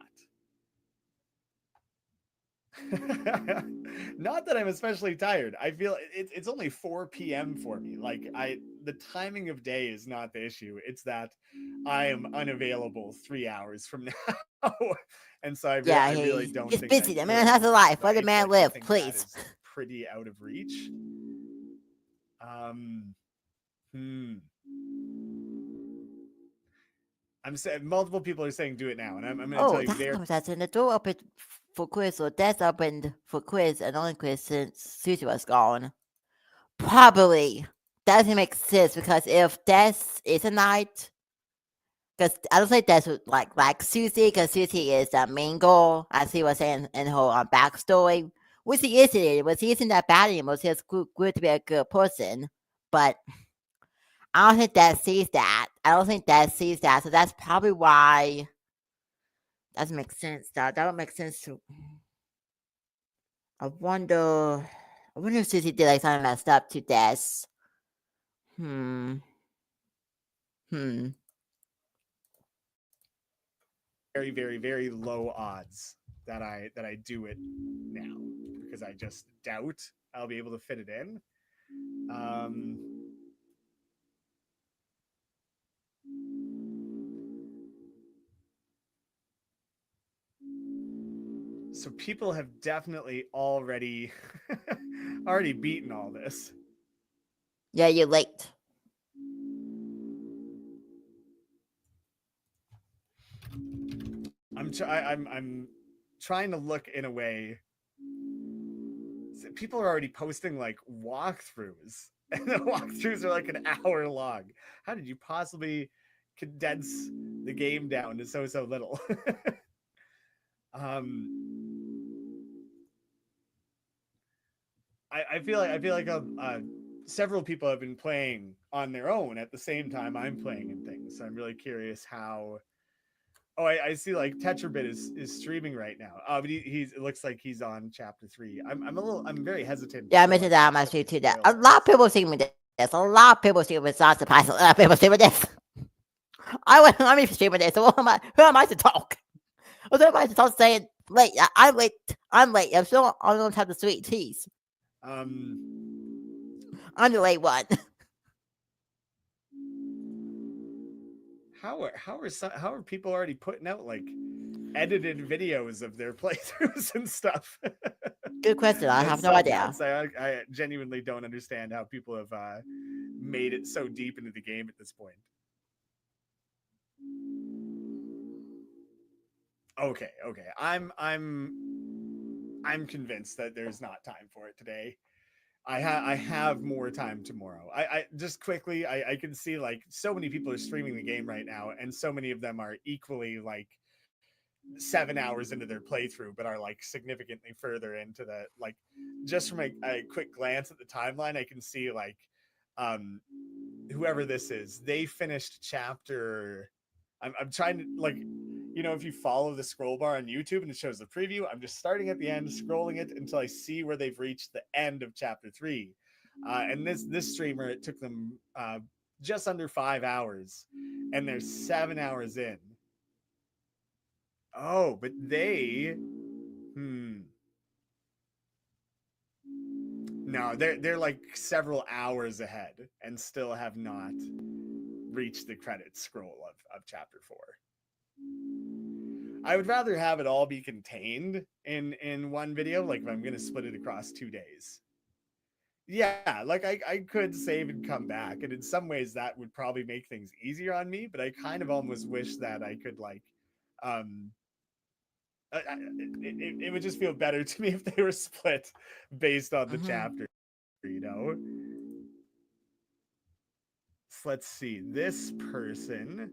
Not that I'm especially tired. I feel it's only 4 p.m. for me. Like the timing of day is not the issue. It's that I am unavailable 3 hours from now. And so I really don't he's think busy. I The man could, has a life. Let the right? man Like, I live, think that please. is pretty out of reach. I'm saying multiple people are saying do it now, and I'm going to tell Oh, you that comes out in the door opened for Chris, or that's opened for Chris and only Chris since Susie was gone. Probably doesn't make sense because if Des is a knight, because I don't think Des would like Susie, because Susie is the main goal, as he was saying in her backstory. Which he isn't. Was he isn't that bad anymore? He was good to be a good person, but I don't think Des sees that. I don't think Des sees that, so that's probably why. Doesn't make sense. That would make sense to. I wonder. I wonder if Susie did like something messed up to Des. Hmm. very, very, very low odds that I do it now, because I just doubt I'll be able to fit it in. So people have definitely already beaten all this. Yeah, you're late. I'm trying to look in a way. People are already posting like walkthroughs, and the walkthroughs are like an hour long. How did you possibly condense the game down to so little? I feel like several people have been playing on their own at the same time I'm playing and things. So I'm really curious how. Oh, I see. Like Tetrabit is streaming right now. But he's it looks like he's on chapter 3. I'm very hesitant. Yeah, I mentioned that on my stream too. That a lot of people see me this. A lot of people see me. It's not surprising. A lot of people see me this. I'm even streaming this. So who am I to talk? Who am I to talk saying late? I'm late. I'm late. I'm still on the type of sweet teas. I'm the late one. How are people already putting out like edited videos of their playthroughs and stuff? Good question. I have no idea. I genuinely don't understand how people have made it so deep into the game at this point. Okay. I'm convinced that there's not time for it today. I have more time tomorrow. I just quickly I can see like so many people are streaming the game right now, and so many of them are equally like 7 hours into their playthrough, but are like significantly further into the like. Just from a quick glance at the timeline, I can see like whoever this is, they finished chapter. I'm trying to like, if you follow the scroll bar on YouTube and it shows the preview, I'm just starting at the end, scrolling it until I see where they've reached the end of chapter 3. And this streamer, it took them just under 5 hours, and they're 7 hours in. Oh, but they, no, they're like several hours ahead and still have not reached the credits scroll of chapter 4. I would rather have it all be contained in one video, like if I'm going to split it across 2 days. Yeah, like I could save and come back, and in some ways that would probably make things easier on me, but I kind of almost wish that I could like it would just feel better to me if they were split based on the Mm-hmm. chapter, you know. So let's see. This person,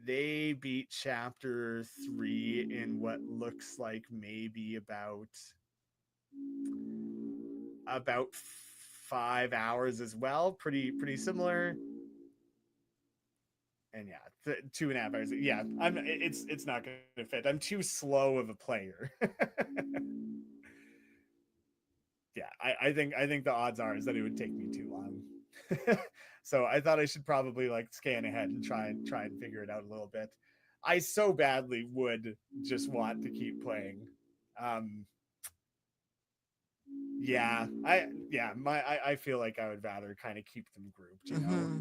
they beat chapter 3 in what looks like maybe about 5 hours as well. Pretty similar. And yeah, 2.5 hours. Yeah, it's not gonna fit. I'm too slow of a player. Yeah, I think the odds are is that it would take me too long. So I thought I should probably like scan ahead and try and figure it out a little bit. I so badly would just want to keep playing. Um, I feel like I would rather kind of keep them grouped, you know. Mm-hmm.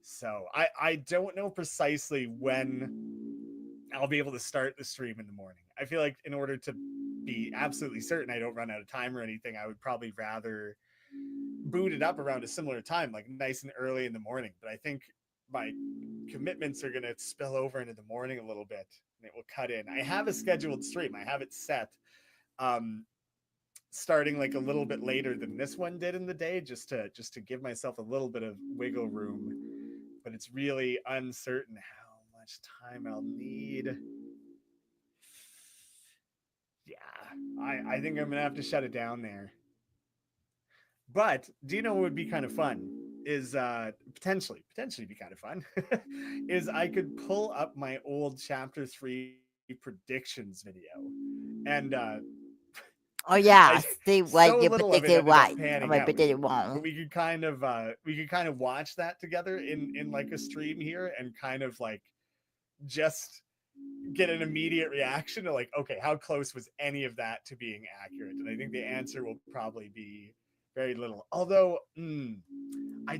So I don't know precisely when I'll be able to start the stream in the morning. I feel like in order to be absolutely certain I don't run out of time or anything, I would probably rather boot it up around a similar time, like nice and early in the morning. But I think my commitments are going to spill over into the morning a little bit and it will cut in. I have a scheduled stream, I have it set. Um, Starting like a little bit later than this one did in the day, just to give myself a little bit of wiggle room, but it's really uncertain how much time I'll need. Yeah, I think I'm gonna have to shut it down there. But do you know what would be kind of fun? Is potentially be kind of fun. Is I could pull up my old chapter 3 predictions video, and Oh I yeah, see so what you little of it predicted ended up right, or panning what out. predicted But wrong. we could kind of watch that together in like a stream here and kind of like just get an immediate reaction to like, okay, how close was any of that to being accurate? And I think the answer will probably be very little. Although I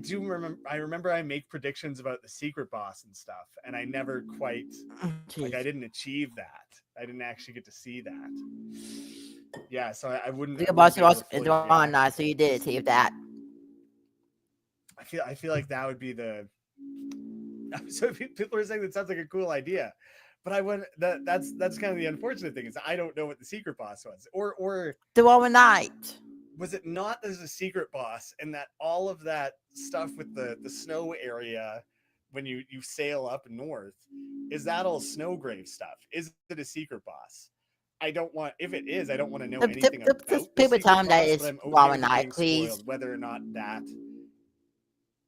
remember I make predictions about the secret boss and stuff, and I never quite like I Jeez. didn't achieve that. I didn't actually get to see that. Yeah, so I Your wouldn't boss be able to is fully on react now, to so you things. did achieve that. I feel like that would be the so people are saying that sounds like a cool idea, but I wouldn't. That's kind of the unfortunate thing is I don't know what the secret boss was, or The overnight. was it not as a secret boss, and that all of that stuff with the snow area when you sail up north, is that all Snowgrave stuff? Is it a secret boss? I don't want, if it is, I don't want to know anything about Just the people tell secret him that boss, but it's I'm okay with it overnight, being please. spoiled, whether or not that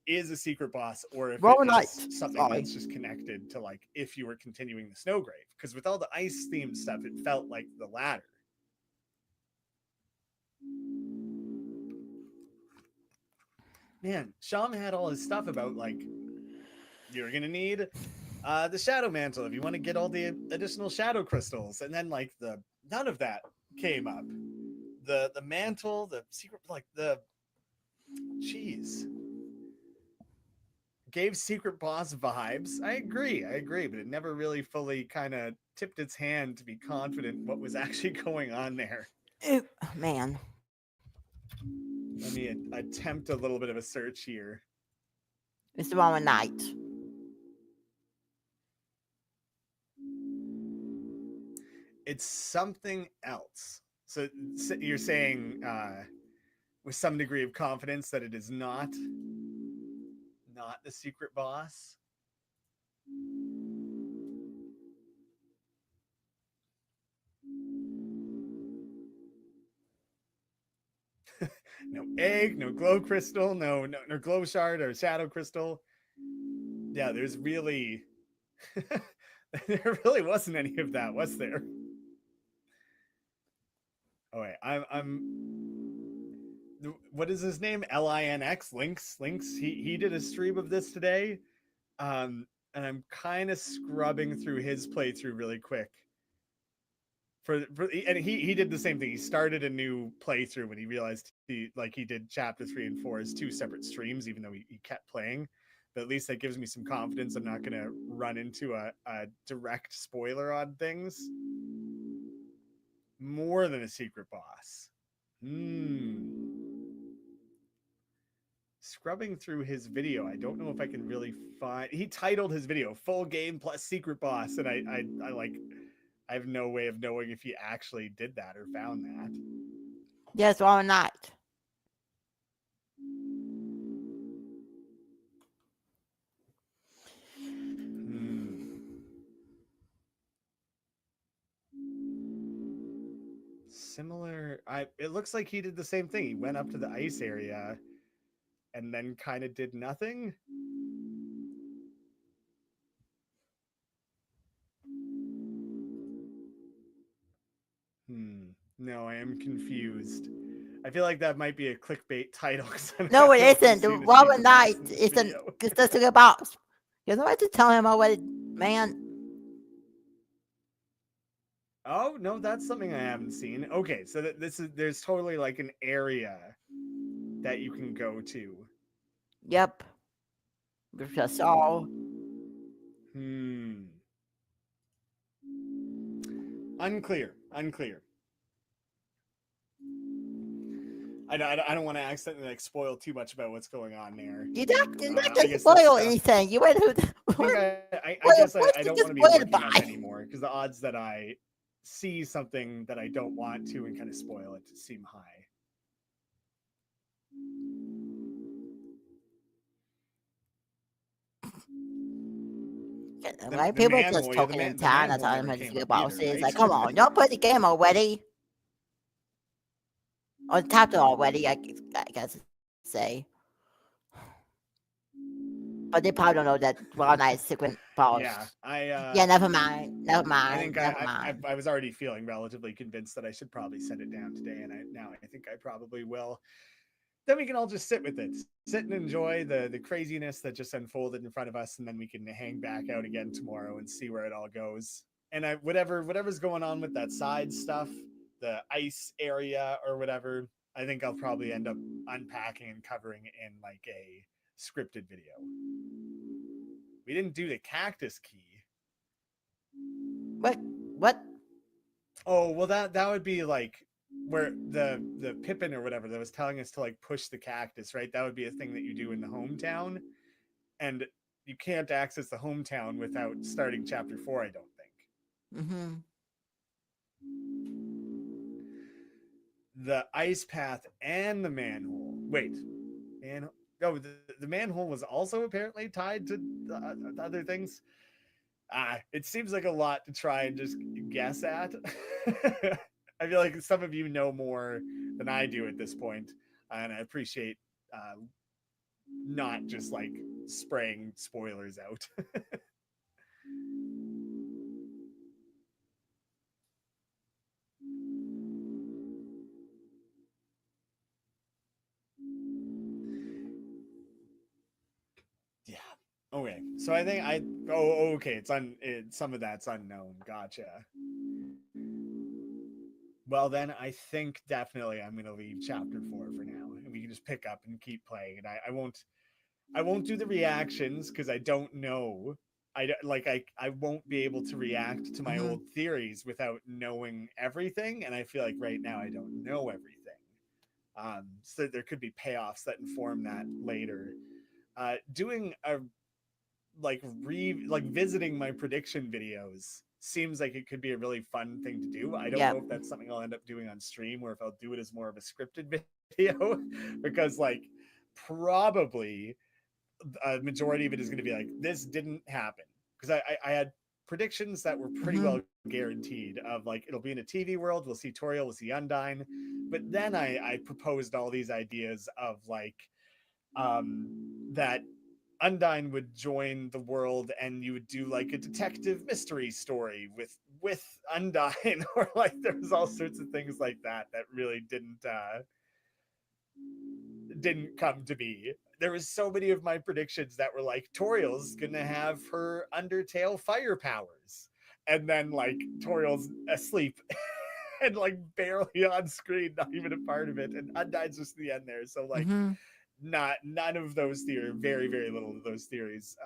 is a secret boss or if it Overnight. is something Sorry. that's just connected to like if you were continuing the Snowgrave. Because with all the ice themed stuff, it felt like the latter. Man, Sham had all his stuff about like you're gonna need the shadow mantle if you want to get all the additional shadow crystals, and then like the none of that came up. The mantle, the secret, like the jeez, gave secret boss vibes. I agree, but it never really fully kind of tipped its hand to be confident what was actually going on there. Ooh, man. Let me attempt a little bit of a search here. It's the overnight. It's something else. So you're saying with some degree of confidence that it is not the secret boss. No egg, no glow crystal, no glow shard or shadow crystal. Yeah, there's really there really wasn't any of that, was there? Oh wait, what is his name? Linx Links. He did a stream of this today, and I'm kind of scrubbing through his playthrough really quick. And he did the same thing. He started a new playthrough when he realized he did chapter 3 and 4 as two separate streams, even though he kept playing. But at least that gives me some confidence I'm not going to run into a direct spoiler on things. More than a secret boss. Scrubbing through his video, I don't know if I can really find. He titled his video "Full Game plus Secret Boss," and I like I have no way of knowing if he actually did that or found that. Yes or not. Similar. It looks like he did the same thing. He went up to the ice area and then kind of did nothing. No, I am confused. I feel like that might be a clickbait title. No, it isn't. The Robin Knight is just talking about. You know what to tell him already, man. Oh no, that's something I haven't seen. Okay, so there's totally like an area that you can go to. Yep. We just saw. Unclear. I don't want to accidentally like spoil too much about what's going on there. You're not going to spoil anything. You went to. I guess I don't want to be looking up anymore because the odds that I see something that I don't want to and kind of spoil it seem high. Right? People are just talking in town. That's all I'm going to speak about. It's like, come on, don't play the game already. Or tapped it already, I guess say. But they probably don't know that Wild Knight's secret boss. Yeah, never mind. I think I was already feeling relatively convinced that I should probably set it down today, and I think I probably will. Then we can all just sit with it, sit and enjoy the craziness that just unfolded in front of us, and then we can hang back out again tomorrow and see where it all goes. And whatever's going on with that side stuff, the ice area or whatever, I think I'll probably end up unpacking and covering in like a scripted video. We didn't do the cactus key. What? Oh, well that would be like where the Pippin or whatever that was telling us to like push the cactus, right? That would be a thing that you do in the hometown, and you can't access the hometown without starting chapter 4, I don't think. The ice path and the manhole. Wait, the manhole was also apparently tied to the other things. It seems like a lot to try and just guess at. I feel like some of you know more than I do at this point, and I appreciate not just like spraying spoilers out. Yeah. Okay. So I think okay. Some of that's unknown. Gotcha. Well, then I think definitely I'm gonna leave chapter 4 for now, and we can just pick up and keep playing. And I won't do the reactions because I don't know. I won't be able to react to my old theories without knowing everything, and I feel like right now I don't know everything. So there could be payoffs that inform that later. Doing a visiting my prediction videos seems like it could be a really fun thing to do. I don't know if that's something I'll end up doing on stream or if I'll do it as more of a scripted video because like probably a majority of it is going to be like this didn't happen because I had predictions that were pretty well guaranteed of like it'll be in a TV world, we'll see Toriel, we'll see Undyne, but then I proposed all these ideas of like that Undyne would join the world and you would do like a detective mystery story with Undyne or like there's all sorts of things like that really didn't come to be. There was so many of my predictions that were like Toriel's gonna have her Undertale fire powers and then like Toriel's asleep and like barely on screen, not even a part of it, and Undyne's just the end there. So like none of those theories, very very little of those theories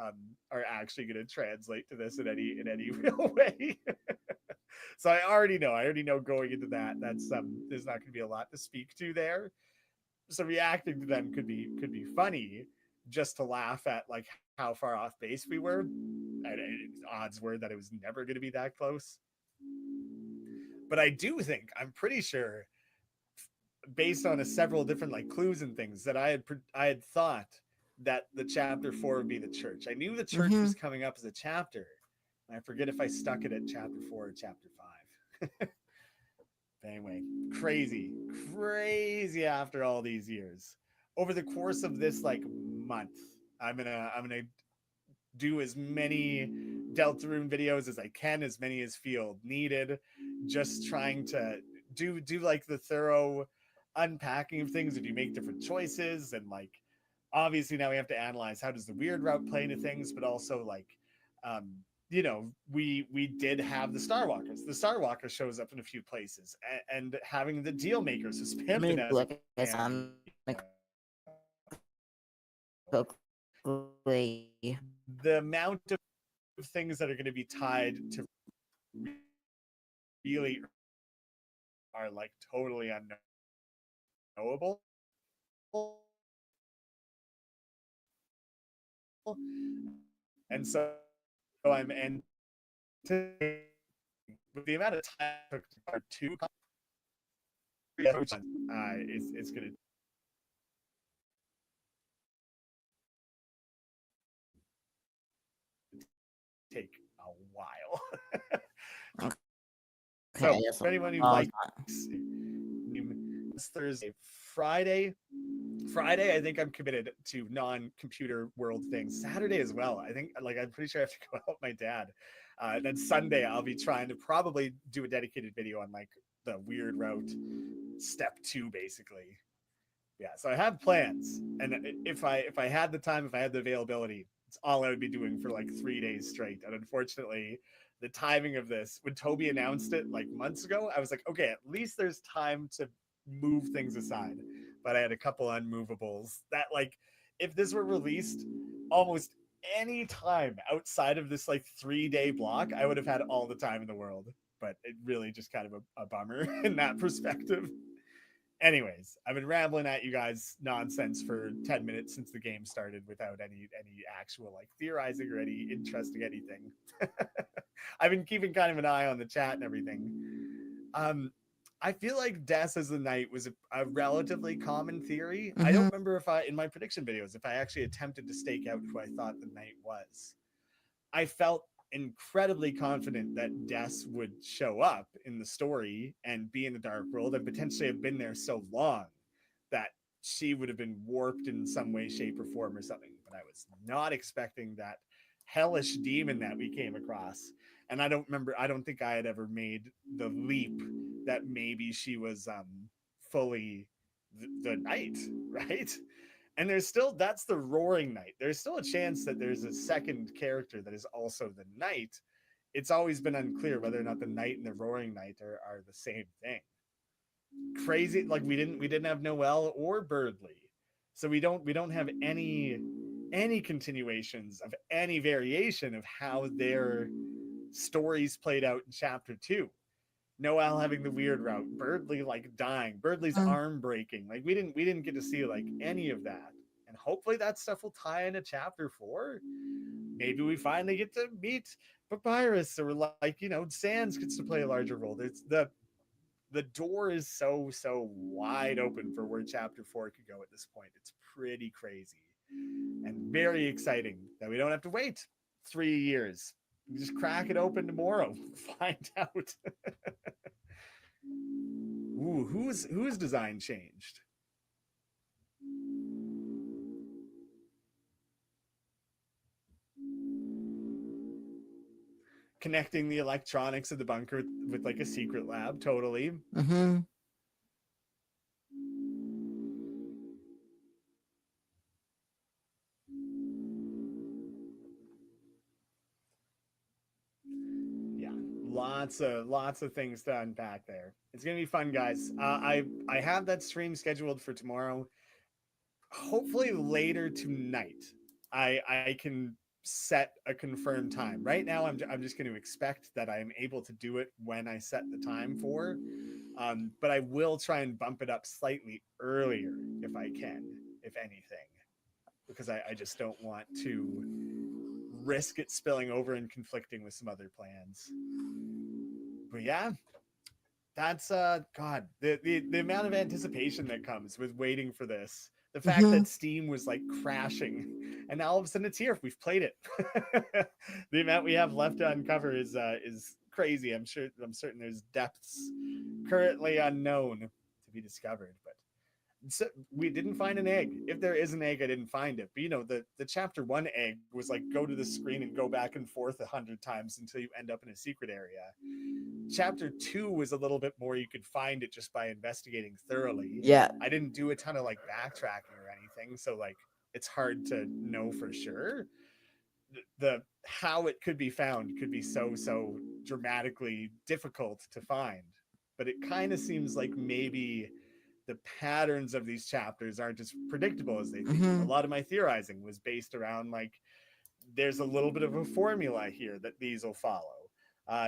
are actually going to translate to this in any real way. So I already know going into that that's there's not going to be a lot to speak to there, so reacting to them could be funny just to laugh at like how far off base we were. Odds were that it was never going to be that close. But I do think, I'm pretty sure, based on several different like clues and things, that I had thought that the chapter 4 would be the church. I knew the church was coming up as a chapter. And I forget if I stuck it at chapter 4 or chapter 5. Anyway, crazy after all these years. Over the course of this like month, I'm gonna do as many Deltarune videos as I can, as many as feel needed, just trying to do like the thorough unpacking of things if you make different choices. And like obviously now we have to analyze how does the weird route play into things, but also like um you know, we did have the Star Walkers. The Star Walker shows up in a few places, and having the deal makers who spammed it as Look at some quickly. the amount of things that are going to be tied to really are like totally unknowable. And so I'm with the amount of time it took to it's going to take a while. So, for anyone who likes Thursday, Friday, I think I'm committed to non-computer world things. Saturday as well. I think, like, I'm pretty sure I have to go out with my dad. Then Sunday, I'll be trying to probably do a dedicated video on like the weird route, step 2, basically. Yeah, so I have plans, and if I had the time, if I had the availability, it's all I would be doing for like 3 days straight. And unfortunately, the timing of this, when Toby announced it like months ago, I was like, okay, at least there's time to move things aside. But I had a couple unmovables that, like, if this were released almost any time outside of this like 3-day block, I would have had all the time in the world. But it really just kind of a bummer in that perspective. Anyways, I've been rambling at you guys nonsense for 10 minutes since the game started without any actual like theorizing or any interesting anything. I've been keeping kind of an eye on the chat and everything. I feel like death as the knight was a relatively common theory. I don't remember if I, in my prediction videos, if I actually attempted to stake out who I thought the knight was. I felt incredibly confident that Des would show up in the story and be in the Dark World and potentially have been there so long that she would have been warped in some way, shape, or form or something. But I was not expecting that hellish demon that we came across. And I don't think I had ever made the leap that maybe she was fully the knight, right? And there's still, that's the Roaring Knight. There's still a chance that there's a second character that is also the knight. It's always been unclear whether or not the knight and the Roaring Knight are the same thing. Crazy, like we didn't have Noelle or Birdley, so we don't have any continuations of any variation of how their stories played out in chapter 2. Noelle having the weird route, Birdley like dying, Birdley's arm breaking. Like we didn't get to see like any of that. And hopefully that stuff will tie into chapter 4. Maybe we finally get to meet Papyrus, or like, you know, Sans gets to play a larger role. It's the door is so wide open for where chapter 4 could go at this point. It's pretty crazy and very exciting that we don't have to wait 3 years. We just crack it open tomorrow, find out. Ooh, whose design changed? Connecting the electronics of the bunker with like a secret lab, totally. Yeah, lots of things to unpack there. It's gonna be fun, guys. I have that stream scheduled for tomorrow. Hopefully later tonight, I can set a confirmed time. Right now, I'm just going to expect that I'm able to do it when I set the time for. But I will try and bump it up slightly earlier if I can, if anything, because I just don't want to risk it spilling over and conflicting with some other plans. But yeah, That's God, the amount of anticipation that comes with waiting for this. The fact that Steam was like crashing, and now all of a sudden it's here. We've played it. The amount we have left to uncover is crazy. I'm certain there's depths currently unknown to be discovered, but so we didn't find an egg. If there is an egg, I didn't find it. But the chapter 1 egg was like go to the screen and go back and forth 100 times until you end up in a secret area. Chapter 2 was a little bit more, you could find it just by investigating thoroughly. Yeah. I didn't do a ton of like backtracking or anything, so like it's hard to know for sure. The how it could be found could be so dramatically difficult to find. But it kind of seems like maybe the patterns of these chapters aren't as predictable as they think. A lot of my theorizing was based around like there's a little bit of a formula here that these will follow.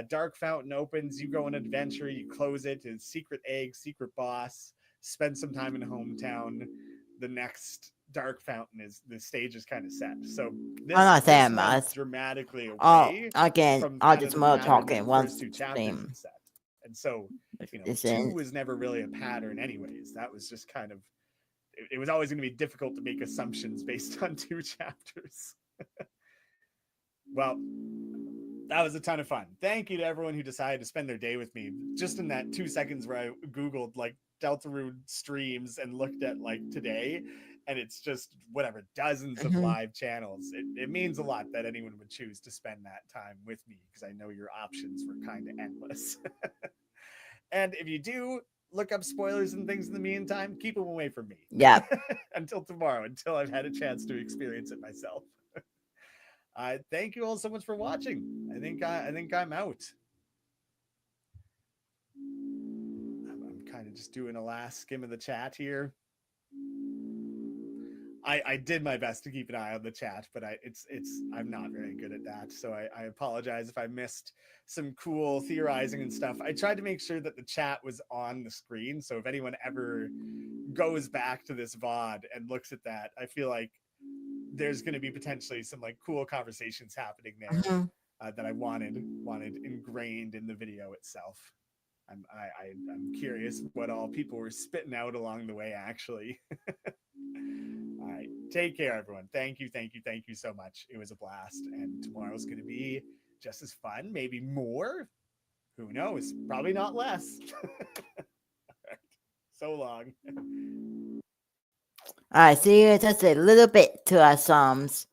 Dark Fountain opens, you go on an adventure, you close it, and secret egg, secret boss, spend some time in hometown. The next Dark Fountain is the stage is kind of set. So this, I'm not saying this went much. dramatically Oh, away again, from I'll kind of just the more pattern that talking the once first two chapters stream. had set. And so, It's 2 in. was never really a pattern anyways. That was just kind of, it was always going to be difficult to make assumptions based on 2 chapters. Well, that was a ton of fun. Thank you to everyone who decided to spend their day with me. Just in that 2 seconds where I Googled like Deltarune streams and looked at like today, and it's just whatever, dozens of live channels. It means a lot that anyone would choose to spend that time with me, because I know your options were kind of endless. And if you do look up spoilers and things in the meantime, keep them away from me. Yeah. Until tomorrow, until I've had a chance to experience it myself. Thank you all so much for watching. I think I'm out. I'm kind of just doing a last skim of the chat here. I did my best to keep an eye on the chat, but I'm not very good at that. So I apologize if I missed some cool theorizing and stuff. I tried to make sure that the chat was on the screen. So if anyone ever goes back to this VOD and looks at that, I feel like there's going to be potentially some like cool conversations happening there that I wanted ingrained in the video itself. I'm curious what all people were spitting out along the way, actually. All right, take care, everyone. Thank you so much. It was a blast, and tomorrow's going to be just as fun, maybe more. Who knows? Probably not less. Right. So long. All right, see you just a little bit to our sums.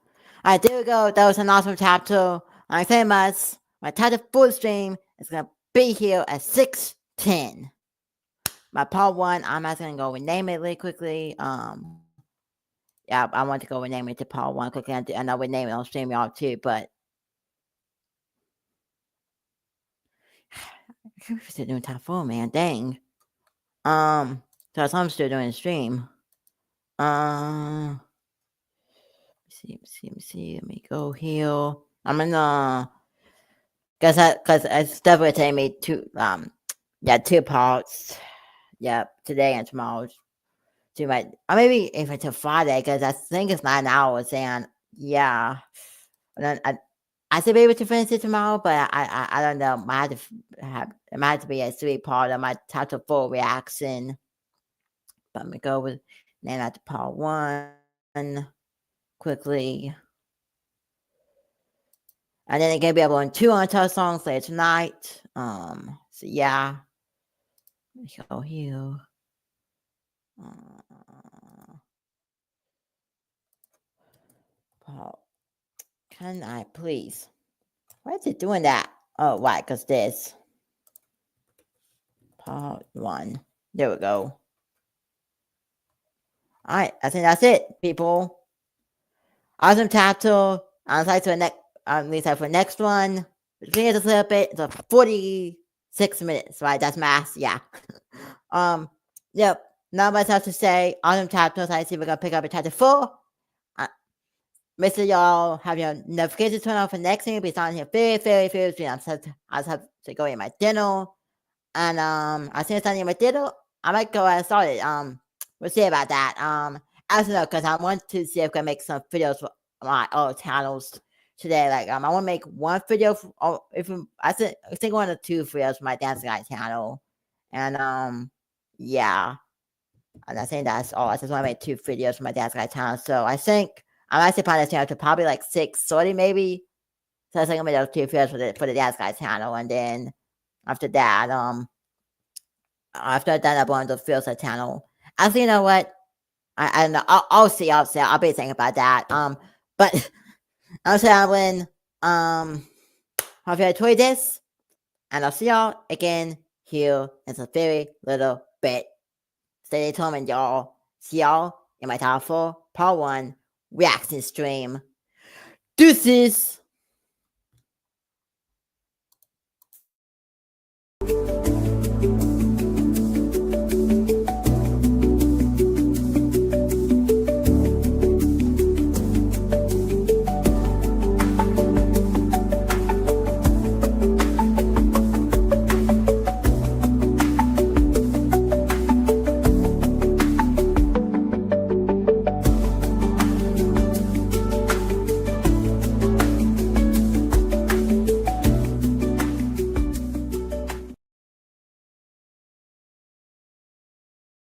All right, there we go. That was an awesome chapter. Like so much. My title full stream is gonna be here at 6:10. My part 1, I'm just gonna go rename it really quickly. Yeah, I want to go rename it to part 1 quickly. I know we name it on StreamYard too, but we're still doing top 4, man. Dang. So I'm still doing stream. Let me see. Let me go here. I'm gonna, cause it's definitely taking me 2 parts. Yep, today and tomorrow. To my, or maybe if it's a Friday, cause I think it's 9 hours, and yeah, and then I should be able to finish it tomorrow, but I don't know. It might have to be a 3-part. I might have to full reaction. But I'm gonna go with name that to part 1 quickly. And then it gonna be able on 2 Untold songs later tonight. So yeah. Let me go here. Paul, can I please? Why is it doing that? Oh, right, because this. Part 1. There we go. Alright, I think that's it, people. Awesome chapter. I'm excited for the next, at least for the next one. Here's a little bit. It's 46 minutes, right? That's math, yeah. Yep. Not much else to say. Awesome chapters. I see we're gonna pick up a chapter 4. Make sure y'all have your notifications turned on for next week. Be on here very soon. I just have to go eat my dinner. And as soon as I eat my dinner, I might go and start it. We'll see about that. I don't know, because I want to see if I can make some videos for my other channels today. Like I want to make one video I think 1 or 2 videos for my Dance Guy channel. And yeah. And I think that's all. I just want to make 2 videos for my dad's guy channel. So I think I might probably this channel to probably like 6:30 maybe. So I think I'm gonna make those 2 videos for the dad's guy channel, and then after that, after that, I'm going to fill the channel. Actually, you know what? I don't know. I'll see. I'll be thinking about that. But I'm saying when hope you enjoyed this, and I'll see y'all again here in a very little bit. Stay tuned, y'all. See y'all in my top 4 part 1 reaction stream. Deuces.